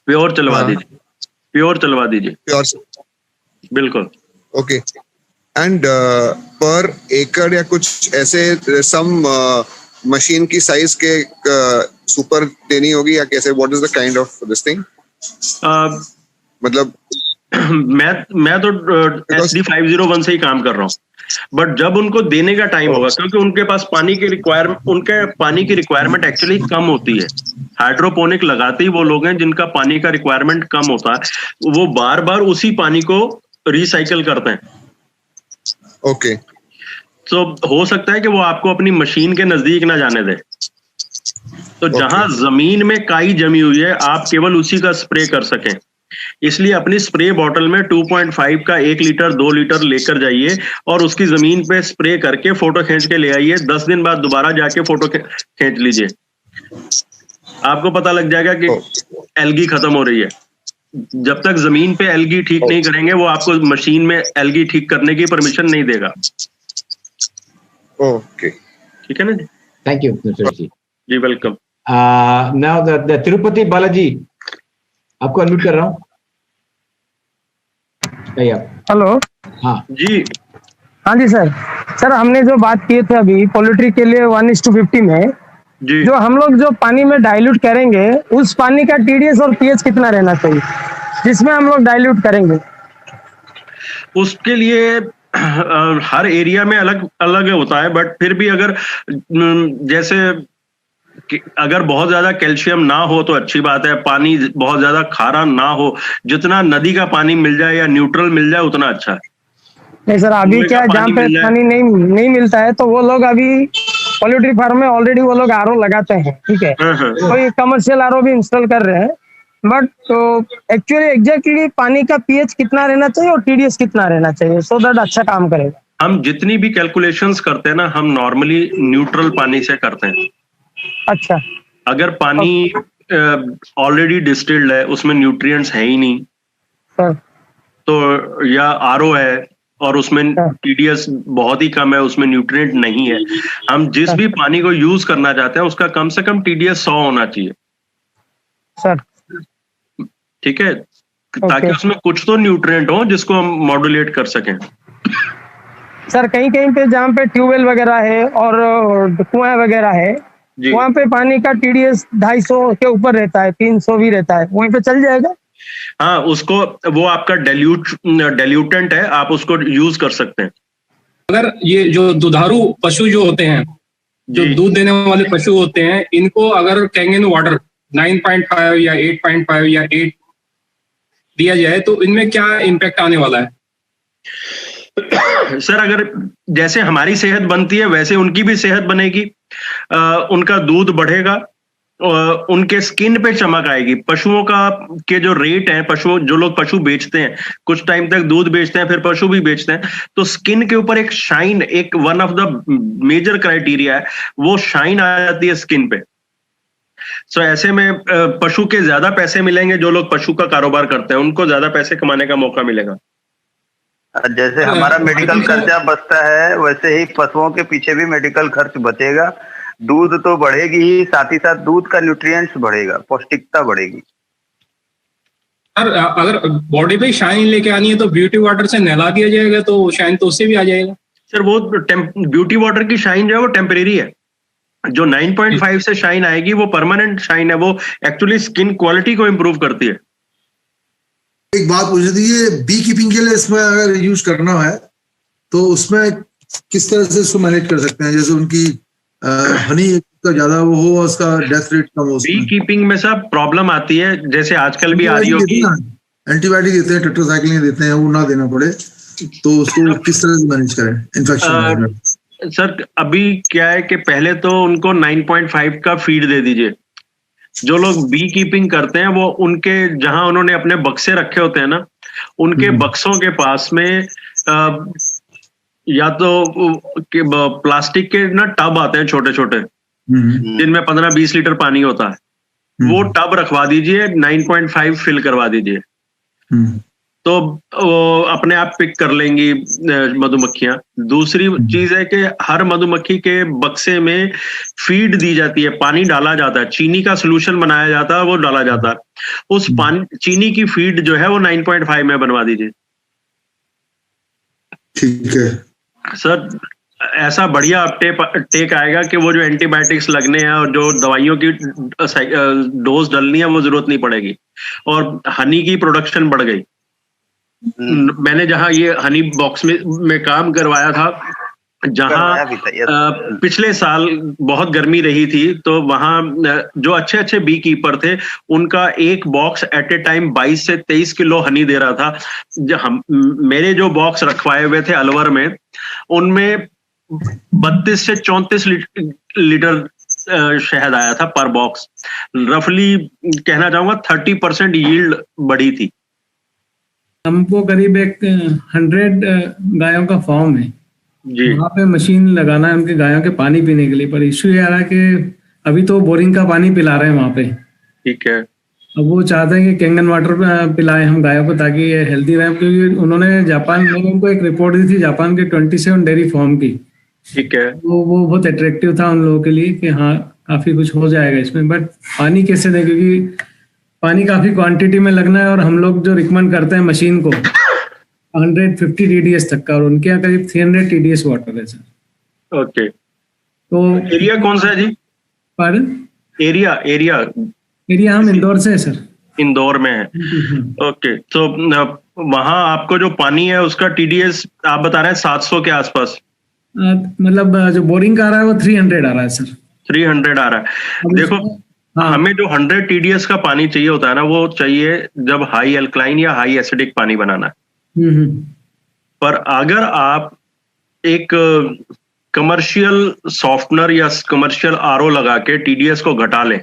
Speaker 1: प्योर चलवा दीजिए, प्योर चलवा दीजिए, प्योर बिल्कुल।
Speaker 10: ओके। एंड पर एकड़ या कुछ ऐसे सम मशीन की साइज के सुपर देनी होगी या कैसे? What is the kind of this thing? मतलब
Speaker 1: मैं तो SD 501 से ही काम कर रहा हूँ, बट जब उनको देने का टाइम होगा, क्योंकि उनके पास पानी की रिक्वायरमेंट एक्चुअली कम होती है। हाइड्रोपोनिक लगाते ही वो लोग हैं जिनका पानी का रिक्वायरमेंट कम होता है, वो बार बार उसी पानी को रिसाइकल करते हैं।
Speaker 10: ओके।
Speaker 1: तो हो सकता है कि वो आपको अपनी मशीन के नजदीक ना जाने दे, तो जहां जमीन में काई जमी हुई है आप केवल उसी का स्प्रे कर सकें। इसलिए अपनी स्प्रे बॉटल में 2.5 का 1 लीटर 2 लीटर लेकर जाइए और उसकी जमीन पे स्प्रे करके फोटो खींच के ले आइए। 10 दिन बाद दोबारा जाके फोटो खींच लीजिए, आपको पता लग जाएगा कि एल्गी खत्म हो रही है। जब तक जमीन पे एल्गी ठीक नहीं करेंगे वो आपको मशीन में एल्गी ठीक करने की परमिशन नहीं देगा।
Speaker 10: ओके,
Speaker 1: ठीक है ना जी।
Speaker 2: थैंक यू जी।
Speaker 1: जी welcome.
Speaker 2: Now the Tirupati Balaji, आपको अनम्यूट कर रहा हूँ।
Speaker 3: हेलो।
Speaker 2: हाँ
Speaker 3: जी। हाँ जी सर हमने जो बात किए थे अभी पोल्ट्री के लिए 1:50 में
Speaker 1: जी,
Speaker 3: जो हम लोग जो पानी में डाइल्यूट करेंगे उस पानी का टीडीएस और पीएच कितना रहना चाहिए जिसमें हम लोग डाइल्यूट करेंगे?
Speaker 1: उसके लिए हर एरिया में अलग अलग होता है, बट फिर भी अगर जैसे अगर बहुत ज्यादा कैल्शियम ना हो तो अच्छी बात है, पानी बहुत ज्यादा खारा ना हो, जितना नदी का पानी मिल जाए या न्यूट्रल मिल जाए उतना अच्छा है।
Speaker 3: नहीं सर, अभी क्या जहाँ पे पानी नहीं मिलता है तो वो लोग अभी पोल्ट्री फार्म में ऑलरेडी वो लोग आरओ लगाते हैं, ठीक है, कोई कमर्शियल आरओ भी इंस्टॉल कर रहे हैं, बट तो एक्चुअली एग्जैक्टली पानी का पीएच कितना रहना चाहिए और टीडीएस कितना रहना चाहिए सो दैट अच्छा काम करेगा?
Speaker 1: हम जितनी भी कैलकुलेशंस करते हैं ना, हम नॉर्मली न्यूट्रल पानी से करते हैं।
Speaker 3: अच्छा।
Speaker 1: अगर पानी ऑलरेडी डिस्टिल्ड है, उसमें न्यूट्रिएंट्स है ही नहीं तो, या आरओ है और उसमें टीडीएस बहुत ही कम है, उसमें न्यूट्रिएंट नहीं है। हम जिस भी पानी को यूज करना चाहते हैं उसका कम से कम टीडीएस 100 होना चाहिए
Speaker 3: सर।
Speaker 1: ठीक है, ताकि उसमें कुछ तो न्यूट्रिएंट हो जिसको हम मॉड्यूलेट कर सकें।
Speaker 3: सर कहीं कहीं पे जहाँ पे ट्यूबवेल वगैरह है और कुआं वगैरह है, वहाँ पे पानी का टीडीएस 250 के ऊपर रहता है, 300 भी रहता है, वहीं पे चल जाएगा?
Speaker 1: हाँ, उसको वो आपका डेल्यूटेंट है, आप उसको यूज कर सकते हैं।
Speaker 11: अगर ये जो दुधारू पशु जो होते हैं, जो दूध देने वाले पशु होते हैं, इनको अगर कैंगन वाटर 9.5 या 8.5 या 8 दिया जाए तो इनमें क्या इम्पैक्ट आने वाला है?
Speaker 1: सर अगर जैसे हमारी सेहत बनती है वैसे उनकी भी सेहत बनेगी, उनका दूध बढ़ेगा, उनके स्किन पे चमक आएगी। पशुओं का के जो रेट है, पशु जो लोग पशु बेचते हैं, कुछ टाइम तक दूध बेचते हैं फिर पशु भी बेचते हैं, तो स्किन के ऊपर एक शाइन, एक one of the major criteria है, वो शाइन आ जाती है स्किन पे। सो ऐसे में पशु के ज्यादा पैसे मिलेंगे, जो लोग पशु का कारोबार करते हैं उनको ज्यादा पैसे कमाने का मौका मिलेगा।
Speaker 12: जैसे हमारा मेडिकल खर्चा बचता है वैसे ही पशुओं के पीछे भी मेडिकल खर्च बचेगा। दूध तो बढ़ेगी ही, साथ ही साथ दूध का न्यूट्रिएंट्स बढ़ेगा, पौष्टिकता बढ़ेगी।
Speaker 11: सर अगर बॉडी पे शाइन लेके आनी है तो ब्यूटी वाटर से नहला दिया जाएगा तो शाइन तो उससे भी आ जाएगा?
Speaker 1: सर वो ब्यूटी वाटर की शाइन जो है वो टेम्परेरी है, जो 9.5 से शाइन आएगी वो परमानेंट शाइन है, वो एक्चुअली स्किन क्वालिटी को इंप्रूव करती है।
Speaker 6: एक बात पूछ रही थी, ये बी कीपिंग के लिए इसमें अगर यूज करना है तो उसमें किस तरह से इसको मैनेज कर सकते हैं? जैसे उनकी हनी का ज्यादा वो हो, उसका डेथ रेट कम हो।
Speaker 1: बी कीपिंग में सब प्रॉब्लम आती है, जैसे आजकल भी आ रही होगी,
Speaker 6: एंटीबायोटिक देते हैं, टेट्रासाइक्लिन देते हैं, वो ना देना पड़े तो उसको किस तरह से मैनेज करें इन्फेक्शन?
Speaker 1: सर अभी क्या है कि पहले तो उनको 9.5 का फीड दे दीजिए। जो लोग बी कीपिंग करते हैं वो उनके जहां उन्होंने अपने बक्से रखे होते हैं ना, उनके बक्सों के पास में या तो प्लास्टिक के ना टब आते हैं छोटे छोटे, जिनमें 15-20 लीटर पानी होता है, वो टब रखवा दीजिए, 9.5 फिल करवा दीजिए, तो अपने आप पिक कर लेंगी मधुमक्खियां। दूसरी चीज है कि हर मधुमक्खी के बक्से में फीड दी जाती है, पानी डाला जाता है, चीनी का सोल्यूशन बनाया जाता है, वो डाला जाता है, उस पानी चीनी की फीड जो है वो 9.5 में बनवा दीजिए।
Speaker 6: ठीक है
Speaker 1: सर, ऐसा बढ़िया टेक आएगा कि वो जो एंटीबायोटिक्स लगने हैं और जो दवाइयों की डोज डलनी है वो जरूरत नहीं पड़ेगी, और हनी की प्रोडक्शन बढ़ गई। मैंने जहां ये हनी बॉक्स में काम करवाया था, जहां पिछले साल बहुत गर्मी रही थी, तो वहां जो अच्छे अच्छे बी कीपर थे उनका एक बॉक्स एट ए टाइम 22 से 23 किलो हनी दे रहा था। मेरे जो बॉक्स रखवाए हुए थे अलवर में, उनमें 32 से 34 लीटर शहद आया था पर बॉक्स। रफली कहना चाहूंगा 30% यील्ड बढ़ी थी।
Speaker 13: हमको करीब 100 गायों का फार्म है
Speaker 1: जी,
Speaker 13: वहाँ पे मशीन लगाना है उनके गायों के पानी पीने के लिए, पर इश्यू ये आ रहा है कि अभी तो बोरिंग का पानी पिला रहे हैं वहाँ पे।
Speaker 1: ठीक है,
Speaker 13: अब वो चाहते हैं कि कैंगन वाटर पिलाएं हम गायों को ताकि ये हेल्दी रहे, क्योंकि उन्होंने मैंने उनको एक रिपोर्ट दी थी जापान के 27 डेयरी फार्म की।
Speaker 1: ठीक है,
Speaker 13: वो बहुत अट्रैक्टिव था उन लोगों के लिए कि हाँ काफी कुछ हो जाएगा इसमें, बट पानी कैसे दें, क्योंकि पानी काफी क्वांटिटी में लगना है, और हम लोग जो रिकमेंड करते हैं मशीन को 150 TDS तक का, और उनके यहाँ करीब 300 TDS वाटर है सर।
Speaker 1: ओके,
Speaker 13: तो
Speaker 1: एरिया कौन सा है जी?
Speaker 13: पर एरिया हम इंदौर से है सर।
Speaker 1: इंदौर में है, ओके। तो वहां आपको जो पानी है उसका TDS आप बता रहे हैं 700 के आसपास?
Speaker 13: मतलब जो बोरिंग का आ रहा है वो 300 आ रहा है सर। 300
Speaker 1: आ रहा है। देखो हमें जो 100 TDS का पानी चाहिए होता है ना, वो चाहिए जब हाई अल्कलाइन या हाई एसिडिक पानी बनाना है। पर अगर आप एक कमर्शियल सॉफ्टनर या कमर्शियल RO लगा के TDS को घटा लें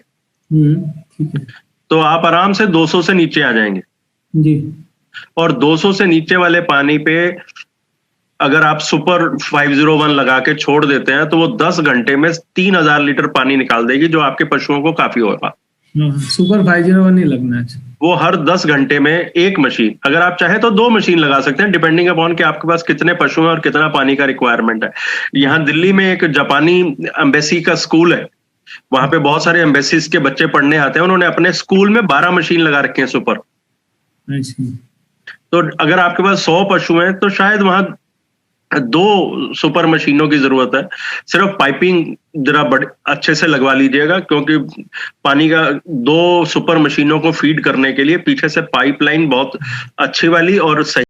Speaker 1: तो आप आराम से 200 से नीचे आ जाएंगे
Speaker 13: जी।
Speaker 1: और 200 से नीचे वाले पानी पे अगर आप सुपर 501 लगा के छोड़ देते हैं तो वो 10 घंटे में 3000 लीटर पानी निकाल देगी, जो आपके पशुओं को काफी होगा।
Speaker 13: सुपर 501 नहीं लगना है,
Speaker 1: वो हर 10 घंटे में एक मशीन, अगर आप चाहें तो 2 मशीन लगा सकते हैं, डिपेंडिंग अपॉन कि आपके पास कितने पशु हैं और कितना पानी का रिक्वायरमेंट है। यहाँ दिल्ली में एक जापानी एम्बेसी का स्कूल है, वहां पे बहुत सारे एम्बेसीज के बच्चे पढ़ने आते हैं, उन्होंने अपने स्कूल में 12 मशीन लगा रखे हैं सुपर। तो अगर आपके पास 100 पशु हैं तो शायद वहां 2 सुपर मशीनों की जरूरत है। सिर्फ पाइपिंग जरा अच्छे से लगवा लीजिएगा, क्योंकि पानी का 2 सुपर मशीनों को फीड करने के लिए पीछे से पाइपलाइन बहुत अच्छी वाली और सही